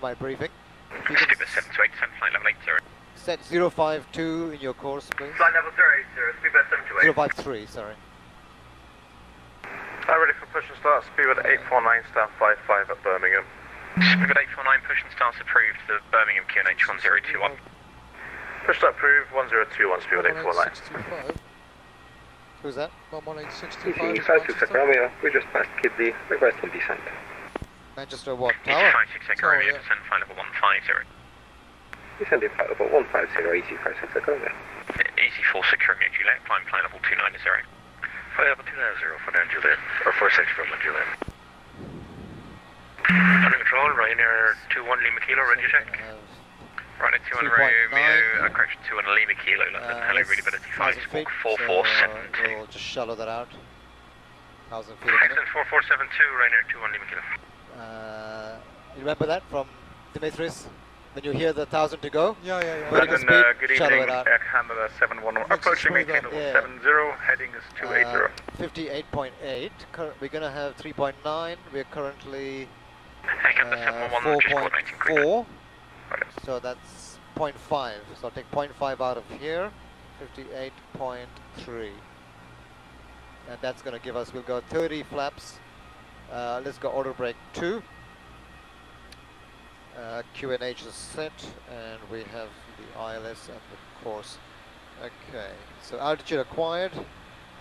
my briefing. If you can Speedbird 728, descend flight level 80. set 052 in your course, please. Flight level 080, speedbird 728. 053, sorry. Ready for push and start, speedbird 849, stand 55 at Birmingham. Speedbird 849, push and starts approved, the Birmingham QNH 1021. Push start approved, 1021, speedbird 849. 11865. Who's that? 11865 is South Manchester. Romeo, we just passed Kidley, requesting descent. Manchester what? Easy Tower? 566 Tower, Romeo, yeah. descend flight level 150. Descending flight level 150, easy 56 Romeo. Easy 46 Romeo Juliet, climb flight level 290. Flight level 290 for Juliet, or 46 from Juliet. Under control, Ryanair 21 Lima Kilo, ready to check. Right at 200 3.9. Romeo, correction 200 Lima Kilo, London, hello, That's readability 5, 1,000 feet, squawk 4472. so we'll just shallow that out. 1,000 feet a minute. Excellent, 4472, Ryanair 21 Lima Kilo. You remember that from Dimitris? When you hear the 1,000 to go? Yeah, yeah, yeah. Vertical London, speed, good shallow evening, it out. Air Canada 711, Makes it approaching smoother. maintain level Yeah. 70, heading is 280. 58.8. We're going to have 3.9. We're currently Air Canada 711, just coordinating quickly. 4.4. So that's 0.5. So I'll take 0.5 out of here. 58.3. And that's going to give us, we'll go 30 flaps. Let's go auto brake 2. QNH is set, and we have the ILS and the course. Okay, so altitude acquired,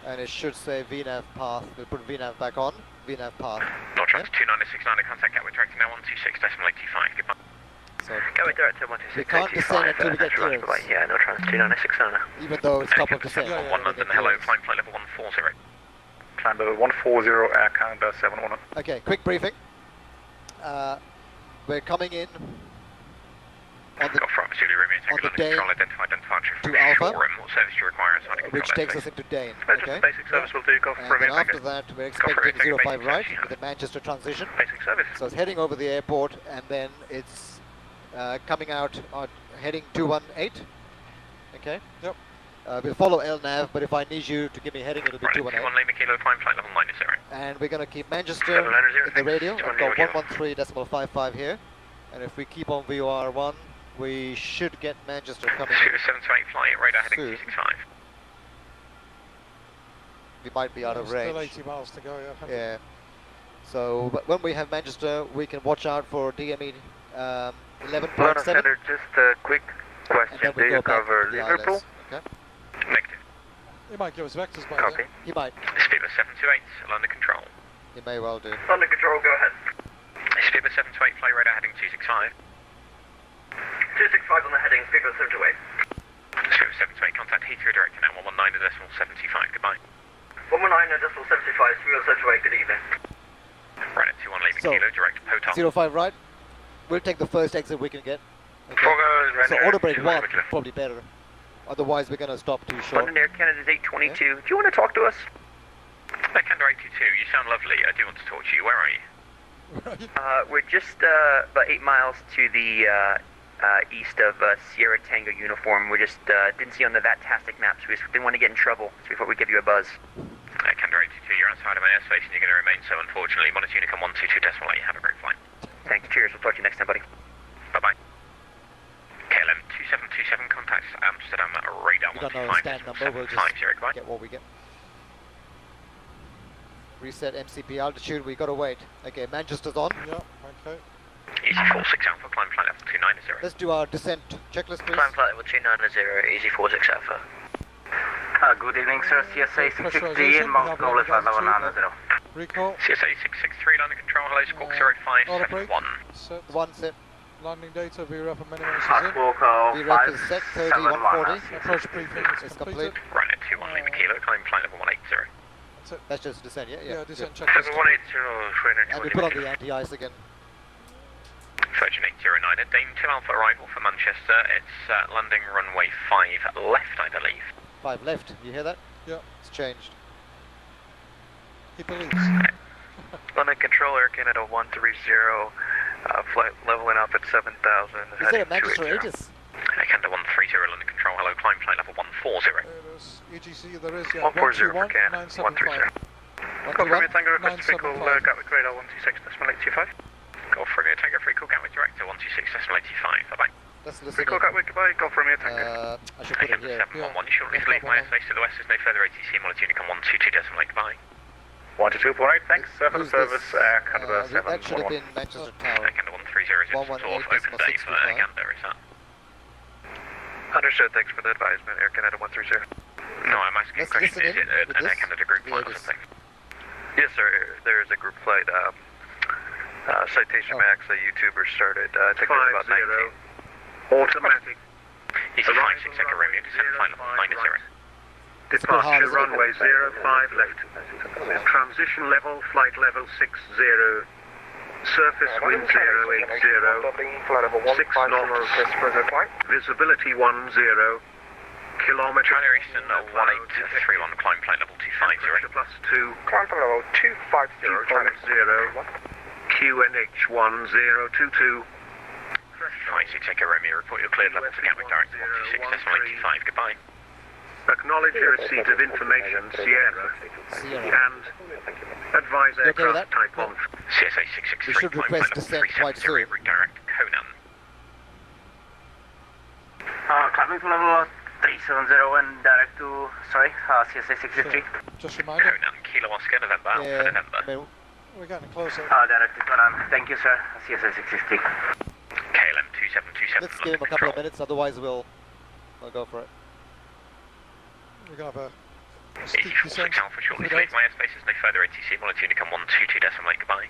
and it should say VNAV path. We'll put VNAV back on. VNAV path. No trans 2969, contact Gatwick director now 126.85, goodbye. So Gatwick director we can't descend until we get clearance, Yeah, no trans 2969. even though it's top of descent. Yeah, yeah, One we London, get hello, clearance. climb flight level 140. Climb level 140, Air Canada 711. Okay, quick briefing. We're coming in on the, Got from Zulu Romeo, on take the London day control, identified departure to from Alpha, showroom. What service do you require outside of which control takes us airspace? into Dane. Just Okay, basic service will do, go and for then Romeo, after that we're expecting take a 05 basic right taxi. with the Manchester transition. Basic service. So it's heading over the airport, and then it's coming out heading 218. Okay. Yep. We'll follow LNAV, but if I need you to give me heading, it'll be Right, 218. 21 Lima Kilo, climb flight level 90. And we're going to keep Manchester Level 90, in the radio. thanks. I've got 21 113.55 here. And if we keep on VOR1, we should get Manchester coming in. Scooter 728 flight, radar heading Soon. 265. We might be out of range. Still 80 miles to go, yeah. Yeah. So, but when we have Manchester, we can watch out for DME 11.7. Center, just a quick And question. then Do we you go back cover to the Liverpool? ILS. Okay. Negative. He might give us vectors by Copy. then. He might. Speedbird 728, London control. He may well do. Under control, go ahead. Speedbird 728, flight radar heading 265. 265 on the heading, speedbird 728. Speedbird 728, contact Heathrow director now 119.75, goodbye. 119.75, speedbird 728, good evening. Right at 21 Lima So, Kilo, direct Potal. 05 right. We'll take the first exit we can get. Okay. Fogo, So auto brake 1 probably better. Otherwise we're going to stop too short. London Air Canada's 822. Do you want to talk to us? Air Canada 82, you sound lovely. I do want to talk to you. Where are you? We're just about 8 miles to the east of Sierra Tango uniform. We just didn't see on the VATtastic maps. We just didn't want to get in trouble, so we thought we'd give you a buzz. Air Canada 82, you're outside of my airspace and you're going to remain so, unfortunately. Monitor Unicom 122.8, have a great flight. Thanks. Cheers. We'll talk to you next time, buddy. Bye-bye. KLM 2727, contacts Amsterdam radar We don't know the stand number, we'll just 125, goodbye. get what we get. Reset MCP altitude, we gotta wait. Okay, Manchester's on. Yeah, okay. Easy 46 Alpha, climb flight level 290. Let's do our descent checklist, please. Climb flight level 290, easy 46 Alpha. Good evening, sir. CSA 663 in Mount Gole, flight level 90. Recall. CSA 663, London control, hello, squawk Auto brake. 0571. Set. One set. Landing data, VRF and minimum is in. Squawk VREF is set, 30, 140. Approach briefing is It's completed. complete. Right at 21 Lima Kilo, climb flight level 180. That's it. That's just descent, yeah? Yeah, descent good. checklist. 180, trainer And we put on the anti-ice again. Virgin 809, Dame 2 Alpha arrival for Manchester. It's landing runway 5 left, I believe. 5 left, you hear that? Yeah. It's changed. He believes. London Control, Air Canada 130, flight leveling up at 7,000. Is there a Manchester ATC? Air Canada 130, London Control, hello, climb flight level 140. There is EGC, there is, yeah. 140 for Can, 130. 121? Romeo Tango, request free call, Gatwick radar 126.825. Golf Romeo Tango, free call Gatwick director 126.85, bye-bye. Let's listen Free call in. Gatwick, goodbye, Golf Romeo Tango. I should put it here. 711, you shortly to leave my airspace to the west, there's no further ATC, Molotov Unicom 122.8, goodbye. 122.8, thanks. For the Who's service, this? Air Canada That should have 711. been Manchester Tower. Air Canada 130 is sort of open day for Air Canada, is that? Understood, thanks for the advisement, Air Canada 130. No, I'm asking a Let's question, listen is in it with an Air this. Canada group The flight or ATC. something? Yes, sir, there is a group flight. Citation Max, a YouTuber started, I think there's about 19. Automatic. He's a 56 Echo Romeo, descend flight level 90. Departure runway 05 left. Transition level, flight level 60. Surface wind 080. 6 knots. Visibility 10. Kilometer. China Eastern 1831, climb flight level 250. Plus 2. Climb level 250, 250. QNH 1022. 56 Echo Romeo, report your cleared level to Gatwick direct 126.85, goodbye. Acknowledge your receipt of information, Sierra, and advise You okay with aircraft that? type on. CSA We 663, should climb request flight level descent quite 370, soon. redirect Conan. Climbing to level 370 and direct to, CSA 663. Just remind him. Conan, Kilo Oscar, November, Alpha Yeah, November. I mean, We're getting closer. Direct to Conan. Thank you, sir. CSA 663. KLM 2727. let's give him a couple of minutes, otherwise we'll go for it. We're going to have a steep 84 descent. 6 Alpha, shortly to Good leave my airspace, there's no further ATC, Molotov Unicom 122.8, goodbye.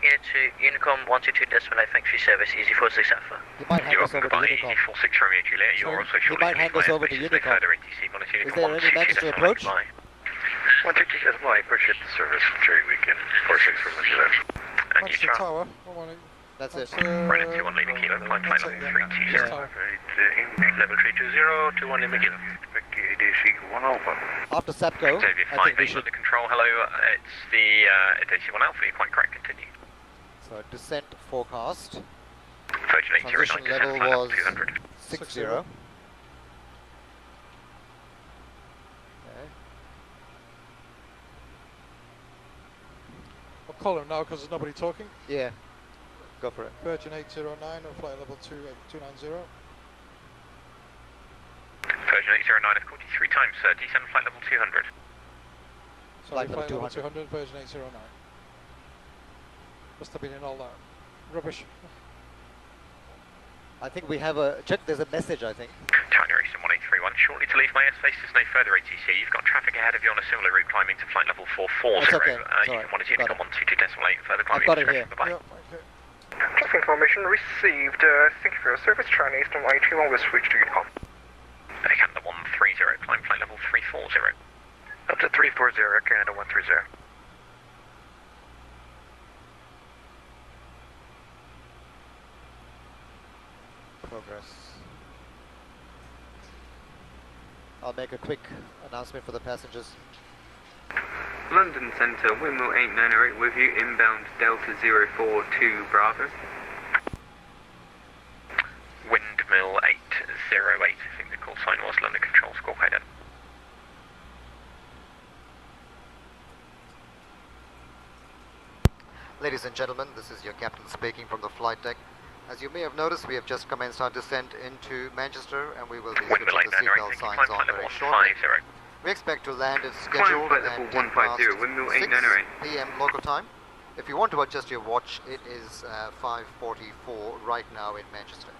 Unit 2, Unicom 122.8, thanks for your service, easy 46 Alpha. He might hand You're us welcome, over to goodbye, Unicom. 46 Romeo Juliet, you're Sorry, also he shortly might to leave hand my us over airspace, to there's no Unicom. further ATC, Molotov Is Unicom there any Manchester 122.8, approach? goodbye. 122, appreciate the service. Enjoy your weekend. 46 from Manchester. And you, Manchester Charles. Tower. 118. That's it. Running 21 leaving Kilo, climb flight That's level it, yeah. 320. Tower. Level 320, 21 in McGill. ATC 1 Alpha. After SAPCO, Xavier I 5 think we 8 should. under control, hello, it's the ATC 1 Alpha, you're quite correct, continue. So descent forecast. Virgin 809, Transition descend level flight level was 200. 60. Okay. I'll call him now because there's nobody talking. Yeah, go for it. Virgin 809 on flight level 290. Virgin 809, I've called you 3 times, sir, descend flight level 200. Sorry, Flight level flight level 200. 200, Virgin 809. Must have been in all that rubbish. I think we have a check. There's a message, I think. China Eastern 1831, shortly to leave my airspace, there's no further ATC. You've got traffic ahead of you on a similar route climbing to flight level 440. That's okay, it's You alright, can want to got Unicom it. 122.8, further climbing got it here. Bye-bye. Yeah, okay. Traffic information received. Thank you for your service. China Eastern 131 will switch to Unicom. Air Canada 130, climb flight level 340. Up to 340, Canada 130. Progress. I'll make a quick announcement for the passengers. London Centre, Windmill 8908 with you, inbound Delta 042 Bravo. Windmill 808, I think the call sign was London Control, score code in. Ladies and gentlemen, this is your captain speaking from the flight deck. As you may have noticed, we have just commenced our descent into Manchester, and we will be switching Windmill the 808, seatbelt climb signs flight on level very shortly. 150. We expect to land as Climb scheduled flight at level 10 150, past Windmill 6 898. p.m. local time. If you want to adjust your watch, it is 5:44 right now in Manchester.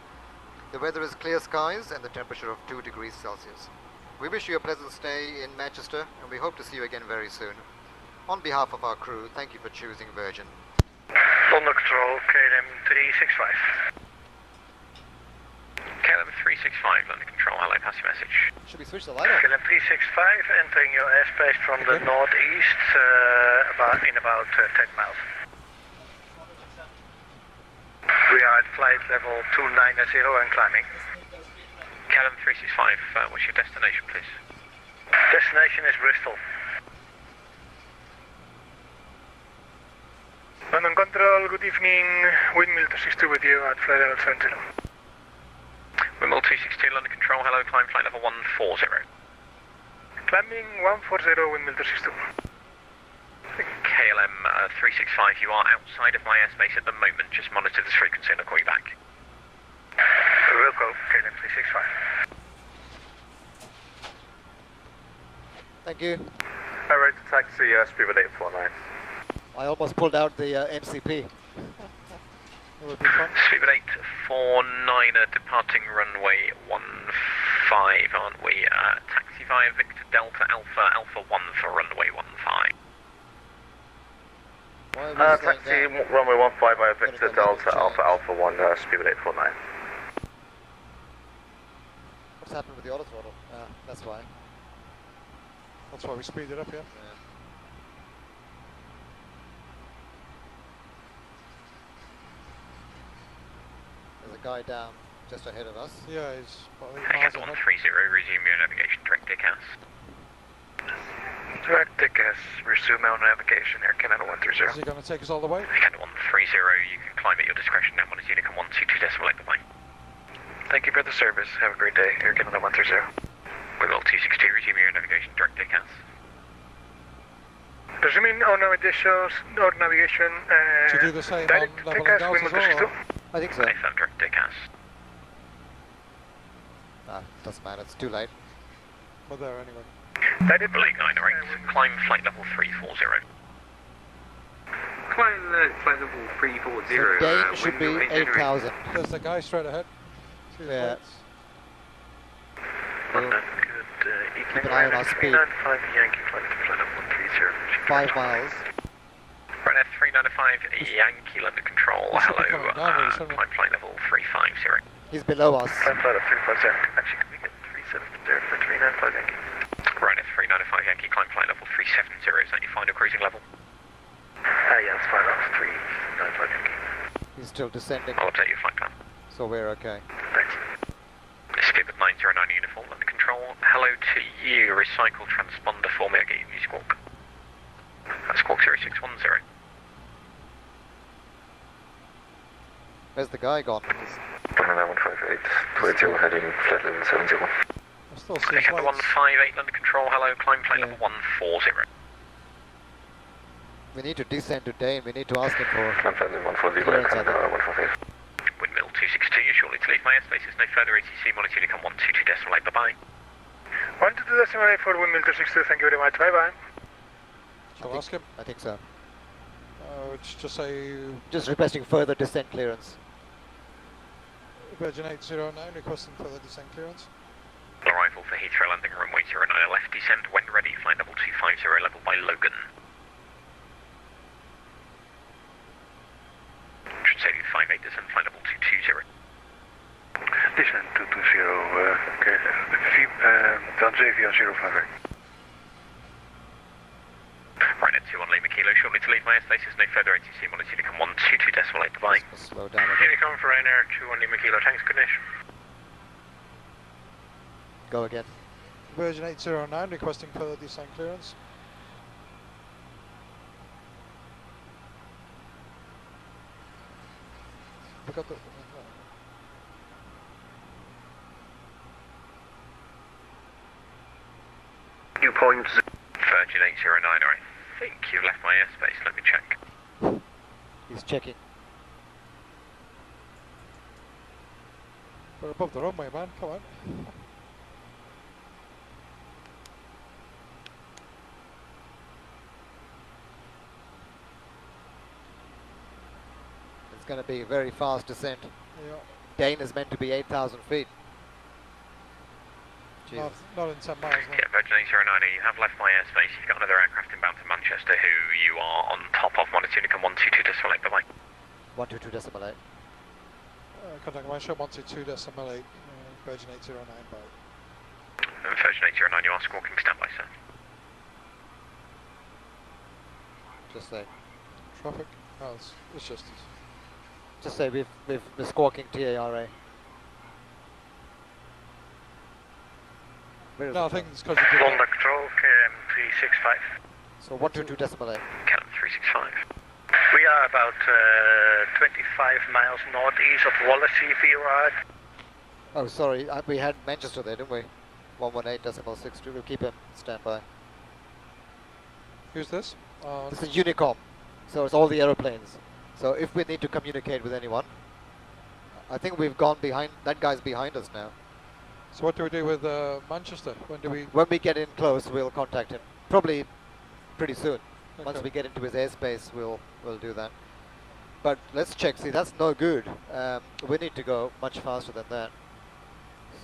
The weather is clear skies and the temperature of 2 degrees Celsius. We wish you a pleasant stay in Manchester, and we hope to see you again very soon. On behalf of our crew, thank you for choosing Virgin. London Control, KLM 365. KLM 365, London Control, hello, pass your message. Should we switch the light off? KLM 365, entering your airspace from the northeast, in about 10 miles. We are at flight level 290 and climbing. KLM 365, what's your destination, please? Destination is Bristol. London Control, good evening. Windmill 262 with you at flight level 70. Windmill 262, London Control, hello, climb flight level 140. Climbing 140, windmill 262. KLM 365, you are outside of my airspace at the moment, just monitor this frequency and I'll call you back. Wilco, KLM 365. Thank you. Alright, taxi, speedbird 849. I almost pulled out the MCP. Speedbird 849, departing runway 15, aren't we? Taxi via Victor Delta Alpha, Alpha 1 for runway 15. Taxi, runway 15 via Victor Delta Alpha, Alpha 1, speedbird 849. What's happened with the auto throttle? That's why. That's why we speed it up, yeah? There's a guy down just ahead of us. Yeah, he's about 8 Helicopter miles 130, resume your navigation, direct DCAS. Direct DCAS, resume our navigation, Air Canada 130. Is he going to take us all the way? Canada 130, you can climb at your discretion now, monitor Unicom 122.8 bye. Thank you for the service. Have a great day. Air Canada 130. Windmill 262, resume your navigation, direct DCAS. Resuming our navigation, To do the same direct on level DCAS, and windmill as well, 262. I think so. Confirm direct DCAS. Doesn't matter, it's too late. We're there anyway. Direct Blake 908, climb flight level 340. Climb flight level 340. So Dane should be 8,000. There's the guy straight ahead. See the Yeah. plates? We'll keep an eye on our speed. 395 Yankee flight level 130. 5 miles. Right at 395 Yankee London Control, That's hello, coming down really, shouldn't it? climb flight level 350. He's below us. Climb flight of 350. Actually, can we get 370 for 395 Yankee? Right at 395 Yankee, climb flight level 370, is that your final cruising level? Yeah, it's fine. That's 395 Yankee. He's still descending, I'll update your flight plan. so we're okay. Thanks. Speedbird 909 uniform, London Control, hello to you, recycle transponder for me, I'll get you squawk. Squawk 0610. Where's the guy gone? 158, 20 heading flight level 70. I still see his Helicopter lights. 158 London Control, hello, climb flight Yeah. level 140. We need to descend to Dane, we need to ask him for Climb flight level 140, clearance, I think. 158. Windmill 262, you're shortly to leave my airspace, there's no further ATC, monitor Unicom 122.8, bye-bye. 122.8 for windmill 262, thank you very much, bye-bye. Shall I ask him? I think so. Just say Just requesting further descent clearance. Virgin 809 requesting further descent clearance. Arrival for Heathrow landing runway 09 left, descent when ready, flight level 250, level by Logan. Should say 58, descent flight level 220. Descent 220, okay, Tanzavia 058. Right at 21 Lima Kilo, shortly to leave my airspace, there's no further ATC, monitor Unicom 122.8, bye. Slow down a bit. Unicom for Ryanair 21 Lima Kilo, thanks, good night. Go again. Virgin 809 requesting further descent clearance. We got the. New point. Virgin 809, I think you've left my airspace, let me check. He's checking. We're above the runway, man. Come on. It's going to be a very fast descent. Yeah. Dane is meant to be 8,000 feet. Jesus. Not in 10 miles, no. Yeah, Virgin 809, you have left my airspace, you've got another aircraft inbound to Manchester who you are on top of, monitor Unicom 122.8, bye-bye. 122.8. Contact Malaysia 122.8, Virgin 809 by. Virgin 809, you are squawking, standby, sir. Just say. Traffic? Oh, it's just. Just say we're squawking TARA. No, I think it's because you did London Control, KM 365. So 122.8. KM 365. We are about 25 miles northeast of Wallasey for your ride. Oh, sorry, we had Manchester there, didn't we? 118.62. We'll keep him standby. Who's this? This is Unicom, so it's all the aeroplanes. So if we need to communicate with anyone, I think we've gone behind. That guy's behind us now. So what do we do with Manchester? When do we? When we get in close, we'll contact him. Probably pretty soon. Okay. Once we get into his airspace, we'll do that. But let's check. See, that's no good. We need to go much faster than that.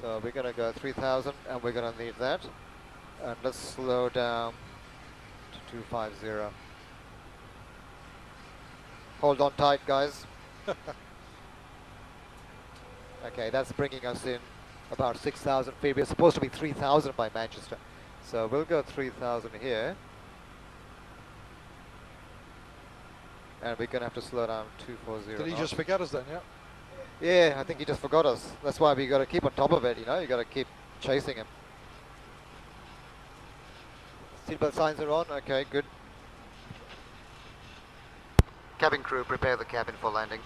So we're gonna go 3,000, and we're gonna need that. And let's slow down to 250. Hold on tight, guys. Okay, that's bringing us in about 6,000 feet. We're supposed to be 3,000 by Manchester. So we'll go 3,000 here. And we're going to have to slow down 240. Did he knots. just forget us then, yeah? Yeah, I think he just forgot us. That's why we got to keep on top of it, you know? You got to keep chasing him. Seatbelt signs are on. Okay, good. Cabin crew, prepare the cabin for landing.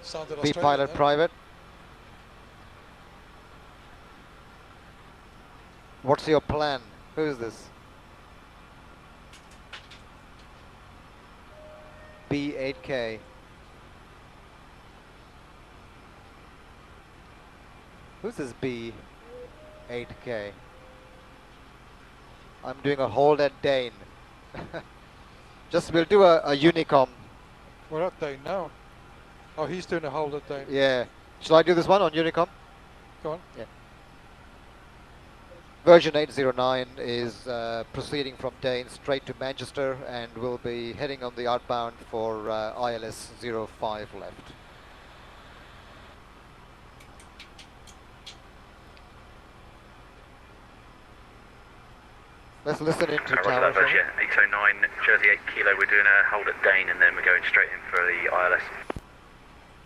Sounded Be Australian, pilot then. private. What's your plan? Who is this? B8K. Who's this B8K? I'm doing a hold at Dane. We'll do a Unicom. We're at Dane now. Oh, he's doing a hold at Dane. Yeah. Shall I do this one on Unicom? Go on. Yeah. Version 809 is proceeding from Dane straight to Manchester, and will be heading on the outbound for ILS 05 left. Let's listen into Roger tower. that, Version 809, Jersey 8 Kilo. We're doing a hold at Dane, and then we're going straight in for the ILS.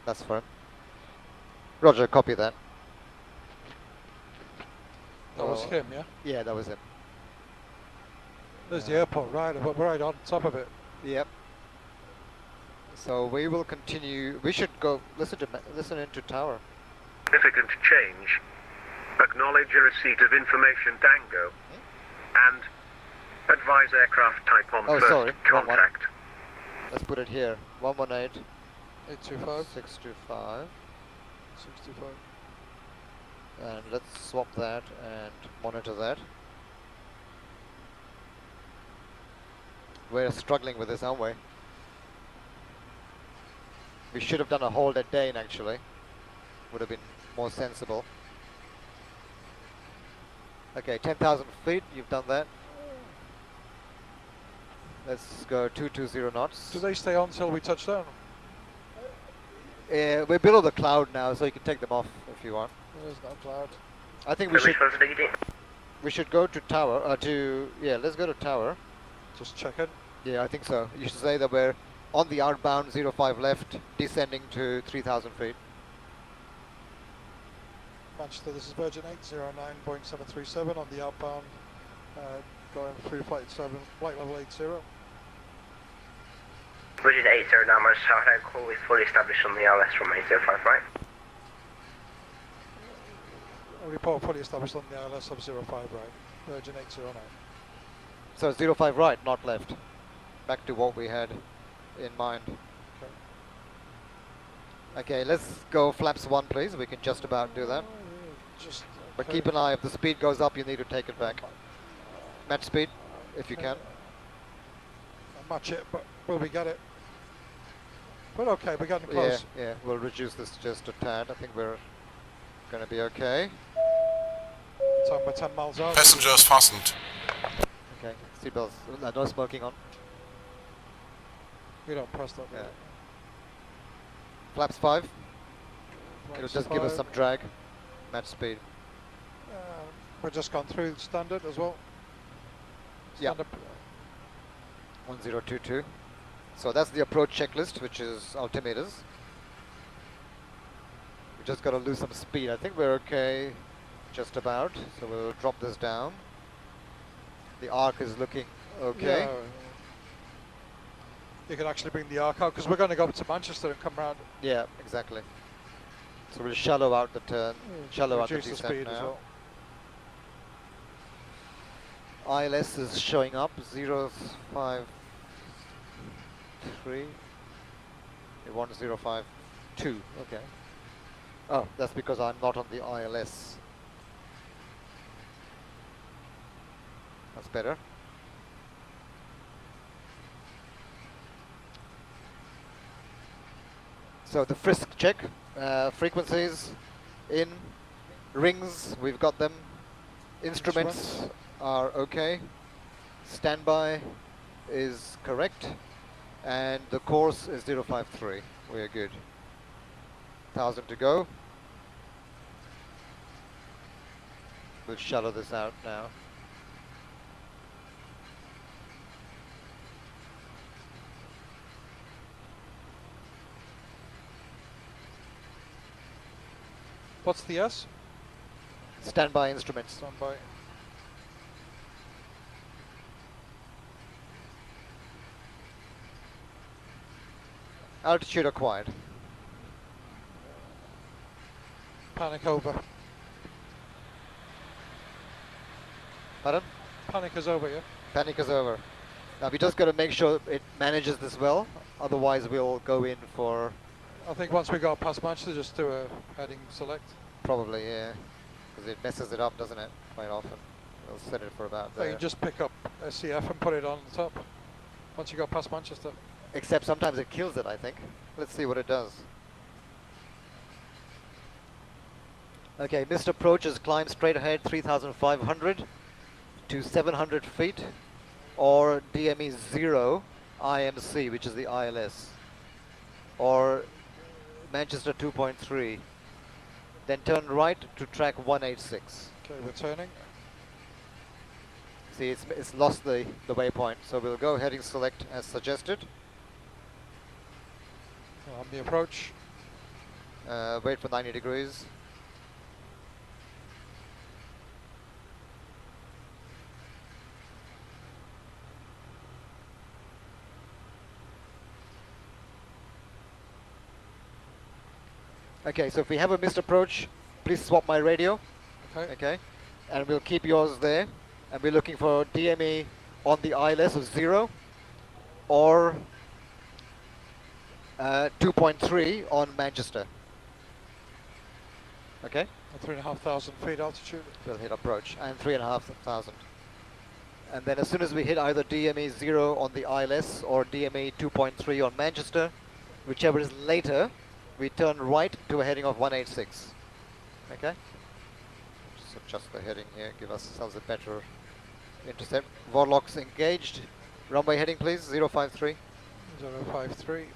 That's fine. Roger, copy that. That was him, yeah? Yeah, that was him. There's the airport, right on top of it. Yep. So we will continue. We should go listen into tower. Significant change. Acknowledge a receipt of information Tango. And advise aircraft type on Oh, first sorry. contact. Let's put it here. 118. 825. 625. 65. And let's swap that and monitor that. We're struggling with this, aren't we? We should have done a hold at Dane, actually. Would have been more sensible. Okay, 10,000 feet, you've done that. Let's go 220 knots. Do they stay on till we touch down? We're below the cloud now, so you can take them off if you want. There's no cloud. I think we should go to tower, let's go to tower. Just check it. Yeah, I think so. You should say that we're on the outbound 05 left, descending to 3,000 feet. Manchester, this is Virgin 809.737 on the outbound, going through flight 7, flight level 80. Virgin 809, my Sahara call is fully established on the ILS from 805, right? Report fully established on the ILS of 05, right? Virgin 809. So 05 right, not left. Back to what we had in mind. Okay, let's go flaps 1, please. We can just about do that. But keep an eye, if the speed goes up, you need to take it back. Match speed, if you can. I'll match it, but will we get it? But okay, we're getting close. Yeah, we'll reduce this just a tad. I think we're going to be okay. We're 10 miles out. Passengers fastened. Okay, seatbelts, no smoking on. We don't press that. Yeah. Flaps 5. It'll Flaps just give us 5. some drag. Match speed. We've just gone through standard as well. Yeah. Standard. 1022. So that's the approach checklist, which is altimeters. We just got to lose some speed. I think we're okay. just about. So we'll drop this down. The arc is looking okay. Yeah. You can actually bring the arc out because we're going to go up to Manchester and come round. Yeah, exactly. So we'll shallow out the turn, shallow out the Reduce the descent speed now. as well. ILS is showing up 053. 1052. Okay. Oh, that's because I'm not on the ILS. That's better. So the frisk check, frequencies in, rings, we've got them. Instruments are okay. Standby is correct. And the course is 053. We're good. 1,000 to go. We'll shallow this out now. What's the S? Standby instruments. Standby. Altitude acquired. Panic over. Pardon? Panic is over, yeah? Panic is over. Now we just got to make sure it manages this well, otherwise we'll go in for... I think once we go past Manchester, just do a heading select. Probably, yeah. Because it messes it up, doesn't it? Quite often. We'll set it for about So there. you just pick up SCF and put it on the top once you go past Manchester. Except sometimes it kills it, I think. Let's see what it does. Okay, missed approach is climb straight ahead 3,500 to 700 feet, or DME 0 IMC, which is the ILS, or Manchester 2.3. Then turn right to track 186. Okay, we're turning. See, it's lost the waypoint, so we'll go heading select as suggested. On the approach. Wait for 90 degrees. Okay, so if we have a missed approach, please swap my radio. Okay. Okay. And we'll keep yours there. And we're looking for DME on the ILS of 0 or 2.3 on Manchester. Okay? At 3,500 feet altitude. We'll hit approach, and 3,500. And then as soon as we hit either DME 0 on the ILS or DME 2.3 on Manchester, whichever is later, we turn right to a heading of 186. Okay? Just adjust the heading here, give ourselves a better intercept. Warlocks engaged. Runway heading please, 053. 053.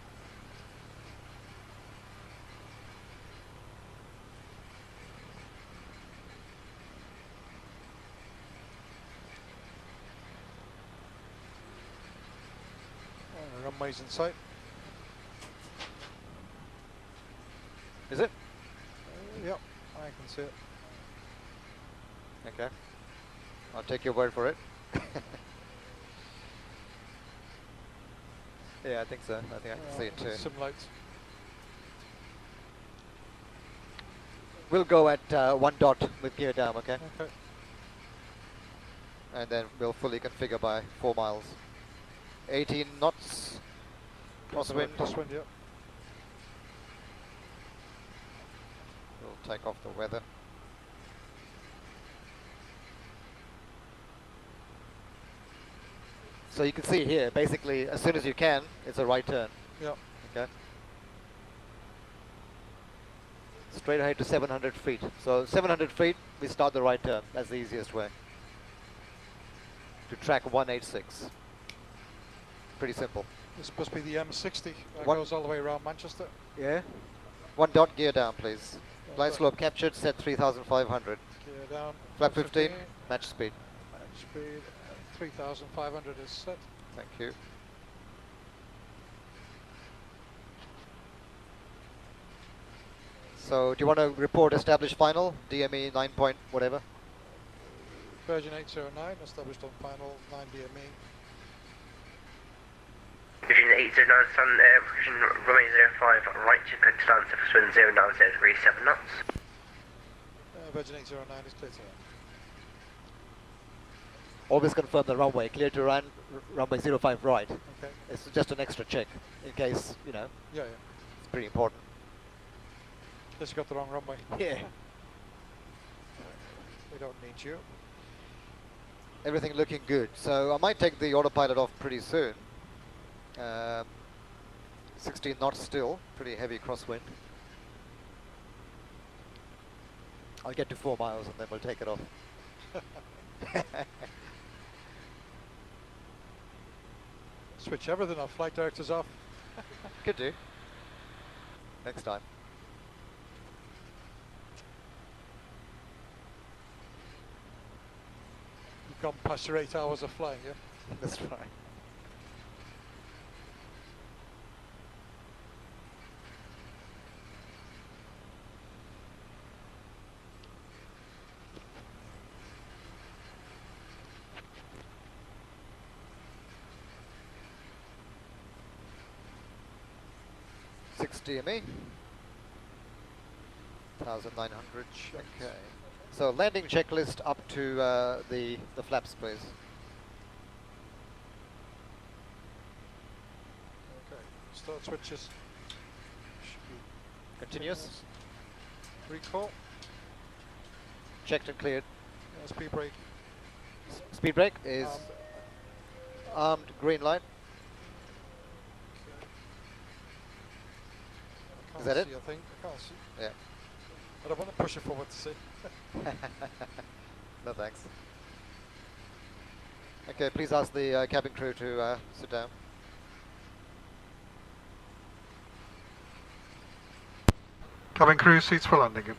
Runway's in sight. Is it? Yep, I can see it. Okay. I'll take your word for it. Yeah, I think so. I think I can see it too. Some lights. We'll go at 1 dot with gear down, okay? Okay. And then we'll fully configure by 4 miles. 18 knots. Crosswind. Crosswind, yep. We'll take off the weather. So you can see here, basically, as soon as you can, it's a right turn. Yep. Okay. Straight ahead to 700 feet. So 700 feet, we start the right turn. That's the easiest way. To track 186. Pretty simple. It's supposed to be the M60 that One- goes all the way around Manchester. Yeah. 1 dot gear down, please. Glide slope captured, set 3,500. Gear down. Flap 15, match speed. Match speed. 3,500 is set. Thank you. So do you want to report established final, DME 9 point whatever? Virgin 809, established on final, 9 DME. Virgin 809, Sun Virgin runway 05, right to good stance for swing 09037 knots. Virgin 809 is clear to land. Always confirm the runway, clear to run, runway 05 right. Okay. It's just an extra check, in case, you know. Yeah, It's pretty important. Guess you got the wrong runway. Yeah. We don't need you. Everything looking good. So I might take the autopilot off pretty soon. 16 knots still, pretty heavy crosswind. I'll get to 4 miles and then we'll take it off. Switch everything off, flight directors off. Could do. Next time. You've gone past your 8 hours of flying, yeah? That's right. DME 1900. Okay. So landing checklist up to the flaps, please. Okay. Start switches. Should be Continuous. Recall. Checked and cleared. Speed brake. Speed brake is armed. Green light. Is that it? I think. I can't see. Yeah. I don't want to push it forward to see. No thanks. Okay, please ask the cabin crew to sit down. Cabin crew, seats for landing.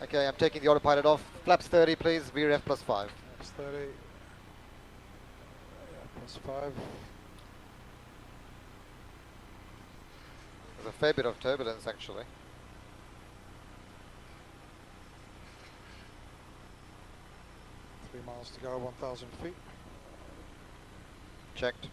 Okay, I'm taking the autopilot off. Flaps 30, please. VRF +5. Flaps 30. Yeah, +5. There's a fair bit of turbulence, actually. Three miles to go, 1,000 feet. Checked.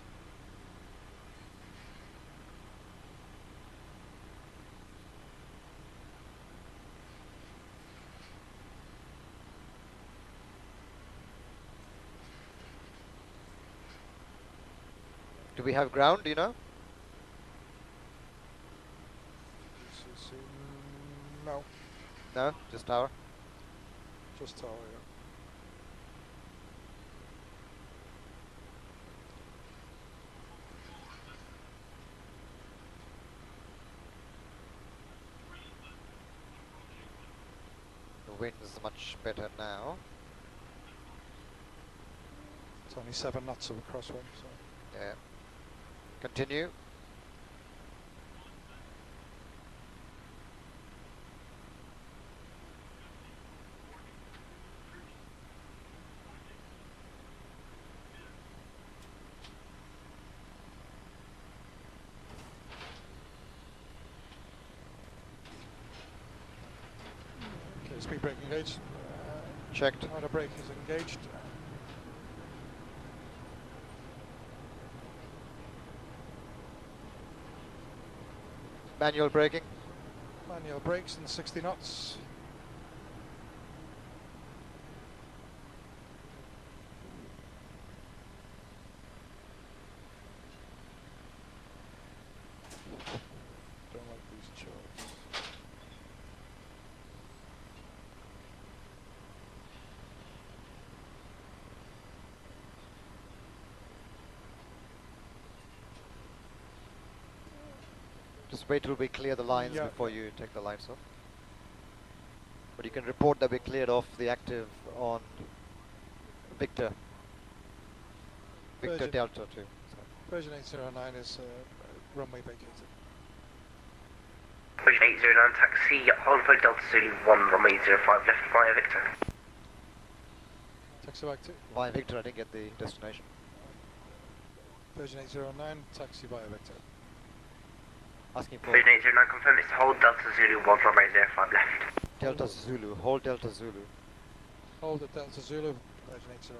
Do we have ground, do you know? No. No? Just tower? Just tower, yeah. The wind is much better now. It's only 7 knots of a crosswind, so. Yeah. Continue. Okay, speed brake engaged. Checked. Outer brake is engaged. Manual braking. Manual brakes and 60 knots. Don't like these charts. Just wait till we clear the lines Yeah. before you take the lights off. But you can report that we cleared off the active on Victor. Victor Virgin. Delta 2. Version 809 is runway vacated. Virgin 809 taxi, Alpha Delta Zulu 1, runway 05 left via Victor. Taxi back to Via Victor, I didn't get the destination. Version 809, taxi via Victor. Asking for Vision 809, confirm it's hold Delta Zulu 1 runway 05 left. Delta Zulu. Hold Delta Zulu. Hold at Delta Zulu, Virgin 809.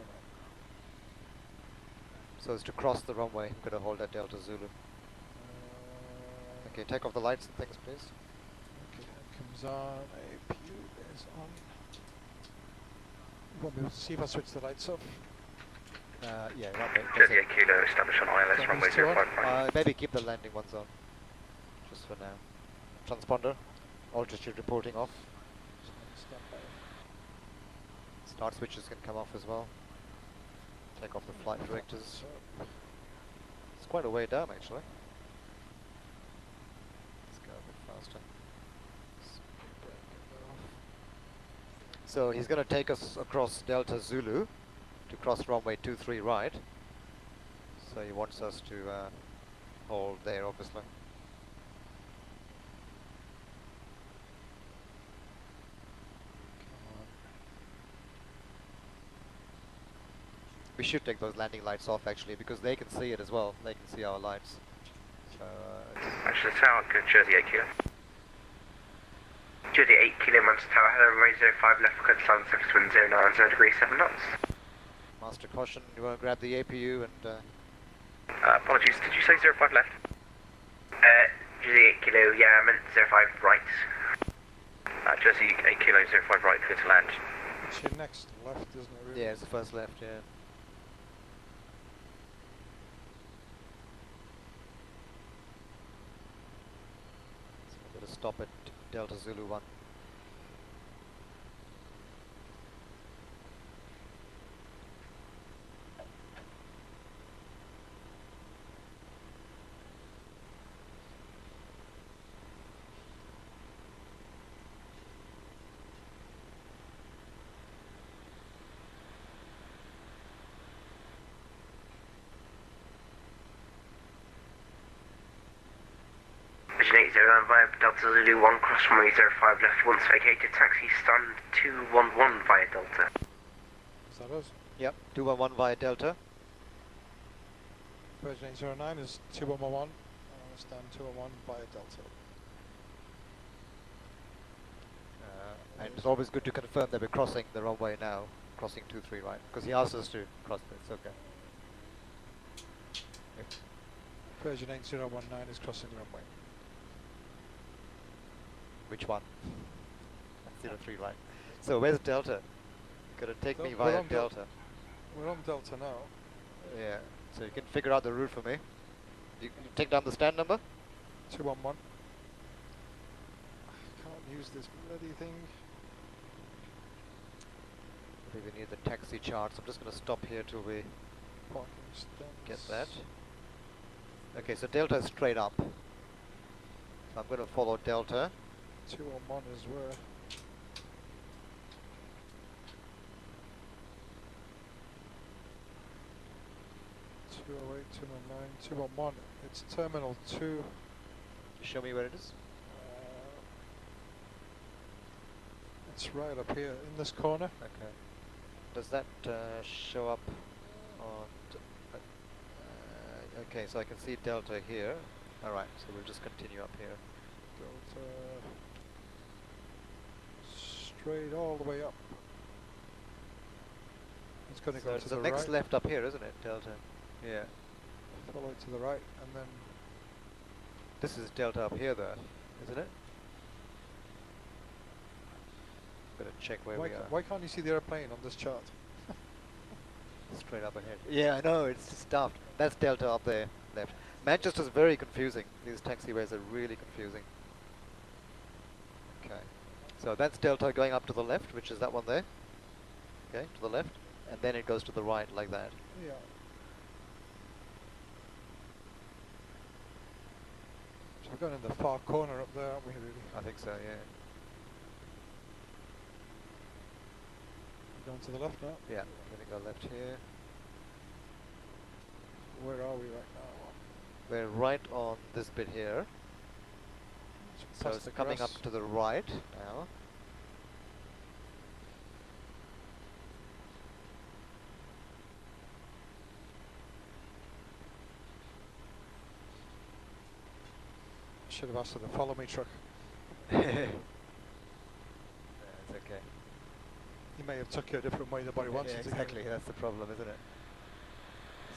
So as to cross the runway, you've got to hold at Delta Zulu. Okay, take off the lights and things, please. Okay, that comes on. APU is on. You won't be able to see if I switch the lights off. Yeah, runway. Jersey 8 Kilo, establish on ILS, runway 055. Maybe keep the landing ones on. Just for now. Transponder. Altitude reporting off. Start switches can come off as well. Take off the flight directors. It's quite a way down actually. Let's go a bit faster. So he's going to take us across Delta Zulu to cross runway 23 right. So he wants us to hold there obviously. We should take those landing lights off actually because they can see it as well. They can see our lights. So Manchester Tower, good. Jersey 8 Kilo. Jersey 8 Kilo, Manchester Tower, hello, runway 05 left, cut southern surface wind 090 degrees 7 knots. Master caution, you want to grab the APU and... apologies, did you say 05 left? Jersey 8 Kilo, yeah, I meant 05 right. Jersey 8 Kilo, 05 right, clear to land. It's your next left, isn't it? Really? Yeah, it's the first left, yeah. So we're going to stop at Delta Zulu 1. Vision 809 via Delta Zulu 1, cross runway 05 left, once vacated, taxi stand 211 via Delta. Is that us? Yep, 211 via Delta. Virgin 809 is 2111, stand 211 via Delta. And it's always good to confirm that we're crossing the runway now, crossing 23 right, because he asked us to cross this, okay. Virgin 8019 is crossing the runway. Which one? 03 right. So where's Delta? You're going to take me We're via on Delta. We're on Delta now. Yeah, so you can figure out the route for me. You take down the stand number? 211. I can't use this bloody thing. Maybe we need the taxi chart, so I'm just going to stop here till we get that. Okay, so Delta is straight up. So I'm going to follow Delta. 211 is where? (208, 219, 211). It's Terminal 2. Show me where it is. It's right up here in this corner. Okay. Does that show up on... okay, so I can see Delta here. Alright, so we'll just continue up here. Delta... straight all the way up. It's going to go to the, the next right. left up here, isn't it, Delta? Yeah. Follow it to the right, and then... This is Delta up here, though, isn't it? Gotta check where we are. Why can't you see the airplane on this chart? Straight up ahead. Yeah, I know, it's stuffed. That's Delta up there, left. Manchester's very confusing. These taxiways are really confusing. Okay. So that's Delta going up to the left, which is that one there. Okay, to the left. And then it goes to the right, like that. Yeah. So we're going in the far corner up there, aren't we, really? I think so, yeah. Going to the left now? Yeah, I'm gonna go left here. Where are we right now? We're right on this bit here. So it's coming up to the right now. should have asked her to follow me truck. It's okay. He may have took you a different way than what he wanted Yeah, to. exactly, that's the problem, isn't it?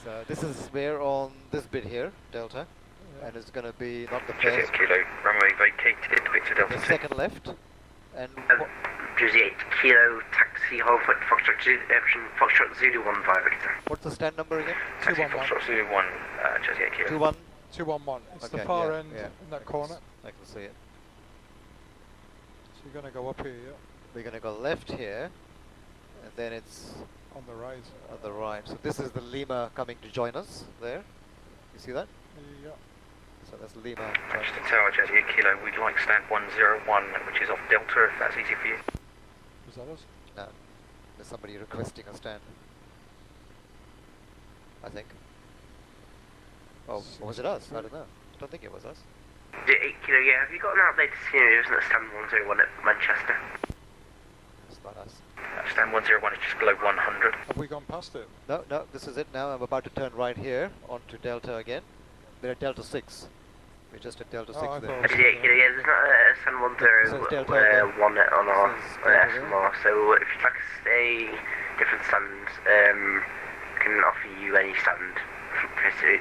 So this is, we're on this bit here, Delta, and it's going to be not the Jersey first, 8 Kilo, runway vacated, Victor Delta the 2. second left, and Jersey 8 Kilo, taxi, hold for Foxtrot Zulu 15 Victor. what's the stand number again? Taxi Foxtrot Zulu 1, Jersey 8 Kilo. 21? 211. It's the Okay, far yeah, end yeah. in that corner. I can see it. So you're going to go up here, yeah? We're going to go left here, and then it's On the right. on the right. So this is the Lima coming to join us there. You see that? Yeah. So that's Lima. Just to tell Jersey 8 Kilo, we'd like stand 101, which is off Delta, if that's easy for you. Was that us? No, there's somebody requesting a stand. I think. Oh, or was it us? I don't know. I don't think it was us. Jersey 8 Kilo, yeah, have you got an updated scenario? Isn't it stand 101 at Manchester? It's not us. Stand 101 is just below 100. Have we gone past it? No, no, this is it now. I'm about to turn right here onto Delta again. We're at Delta 6. We're just at Delta 6 I there. thought it was Jersey 8 Kilo, yeah, there's not a stand 101 on our SMR, so if you'd like a different stand, can offer you any stand. Basically,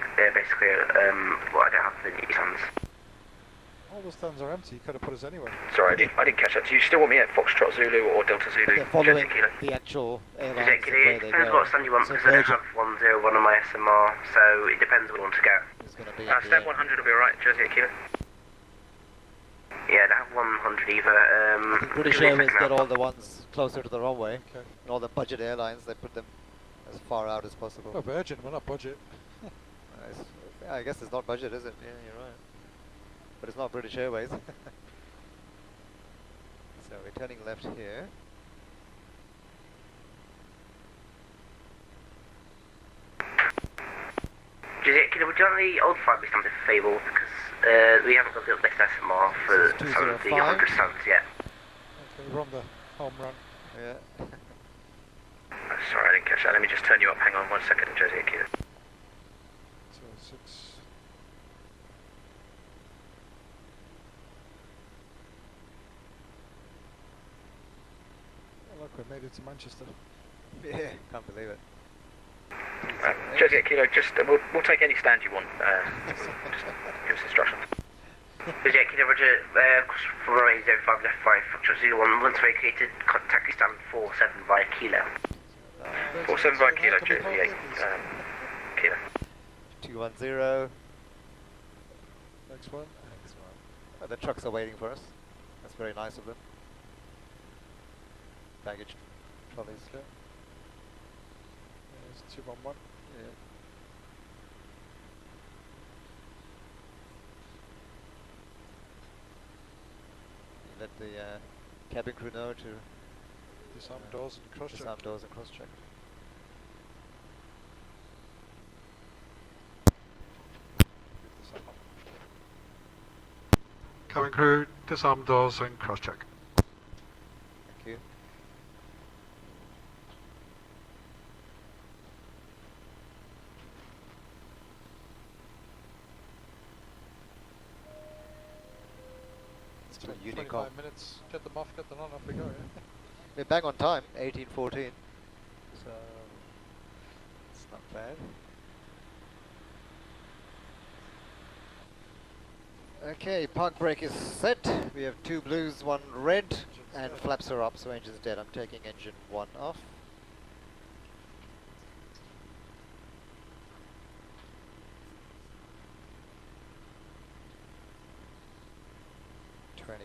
well, I don't have the new stands. All the stands are empty. You could have put us anywhere. Sorry, I didn't catch that. Do you still want me at Foxtrot Zulu or Delta Zulu? They're following Jersey Kilo? the actual airlines Jersey and Kilo, where it they depends go. what stand you want, So because I Virgin have 101 on my SMR, so it depends where you want to go. is going to be Stand 100 will be alright, Jersey 8 Kilo. Yeah, I have 100 either. I think British Airways get all the ones closer to the runway. Okay. And all the budget airlines, they put them as far out as possible. Oh, Virgin, we're not budget. Yeah, I guess it's not budget, is it? Yeah, you're right. But it's not British Airways. So we're turning left here. Jersey Kilo, would you want the old flight stand if available? Because we haven't got the updated SMR for This is some of the 205. 100 stands yet. Okay, we're on the home run. Yeah. Sorry, I didn't catch that. Let me just turn you up. Hang on 1 second, Jersey 8 Kilo. 206. Oh, look, we made it to Manchester. Yeah, can't believe it. Jersey 8 Kilo, just we'll take any stand you want. Just give us instructions. Jersey Kilo, Roger, for runway 05 left 5, Foxtrot 01, once vacated, contact stand 47 via Kilo. 47 by Kilo, Jersey 8 Kilo. 210. Next one. The trucks are waiting for us. That's very nice of them. Baggage trolleys. Okay. There's 211. Yeah. You let the cabin crew know to Disarm doors and cross check. disarm doors and cross check. Cabin crew, disarm doors and cross check. Thank you. It's a Unicom. 25 minutes. Get them off, get them on, off we go. Yeah? We're bang on time, 18:14. So it's not bad. Okay, park brake is set. We have 2 blues, 1 red, and flaps are up, so engine's dead. I'm taking engine 1 off.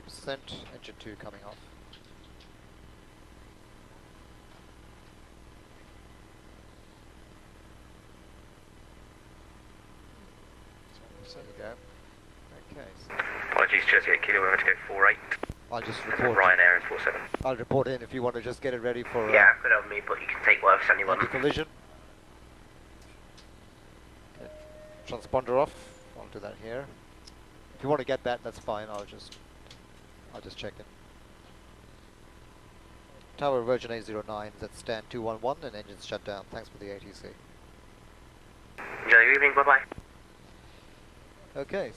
%, engine 2 coming off. There we go. Okay. So Apologies, Jersey 8 Kilo, we're going to go 48. I'll just And report. Ryanair is 47. I'll report in if you want to just get it ready for Yeah, I've got it on me, but you can take whatever stand you want. anti-collision. Okay. Transponder off. I'll do that here. If you want to get that, that's fine. I'll just check it. Tower Virgin A09 is at stand 211 and engines shut down. Thanks for the ATC. Enjoy your evening, bye bye. Okay.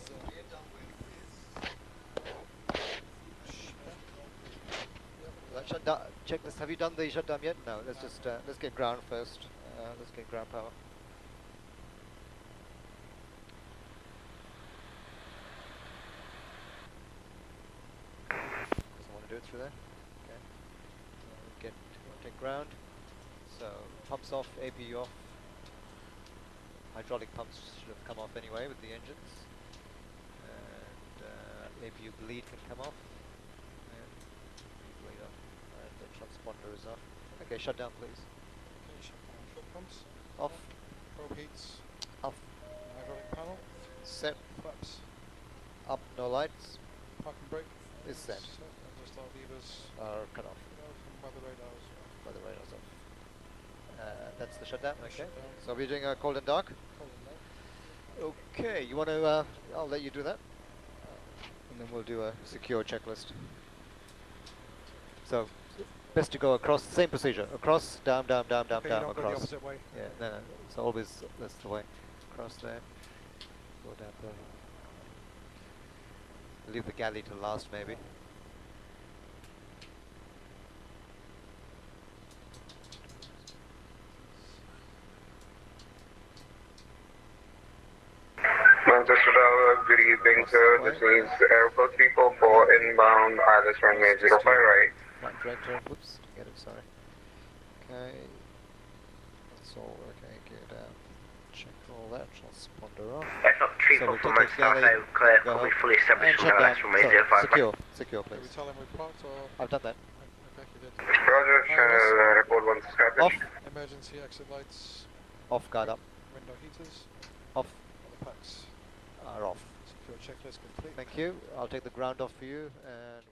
Shutdown checklist. Have you done the shutdown yet? No. Let's just let's get ground first. Let's get ground power. Doesn't want to do it through there. Okay. Take ground. So pumps off, APU off. Hydraulic pumps should have come off anyway with the engines. And APU bleed can come off. And bleed off. And the transponder is off. Okay, shut down please. Okay, shut down fuel pumps. Off. Probe heats. Off. Hydraulic panel. Set. Flaps. Up, no lights. Parking brake. Is set. And just our levers. Are cut off. By the radars. By the radars off. That's the shutdown, okay. Shutdown. So we're doing a cold and dark? Cold and dark. Okay, you want to, I'll let you do that. And then we'll do a secure checklist. So, best to go across, same procedure. Across, down, down, down, down, Okay, down, you don't go across. the opposite way. Yeah, no, so always, that's the way. Across there. Go down there. Leave the galley to last, maybe. Manchester Tower, good evening, sir. This is Airport 344 inbound, Isles runway 05 right. Flight director, whoops, get it, sorry. Okay, that's all, okay, good, check all that, transponder off. Aircroft 344 Manchester Tower, clear, will be fully established from Isles runway 05 secure, secure Did we please. tell them we parked or? I've done that. Okay, you did. Roger, channel report once established. Off, Emergency exit lights. off, guard up, Window heaters. off, All the packs. are off. Secure checklist complete. Thank you, I'll take the ground off for you, and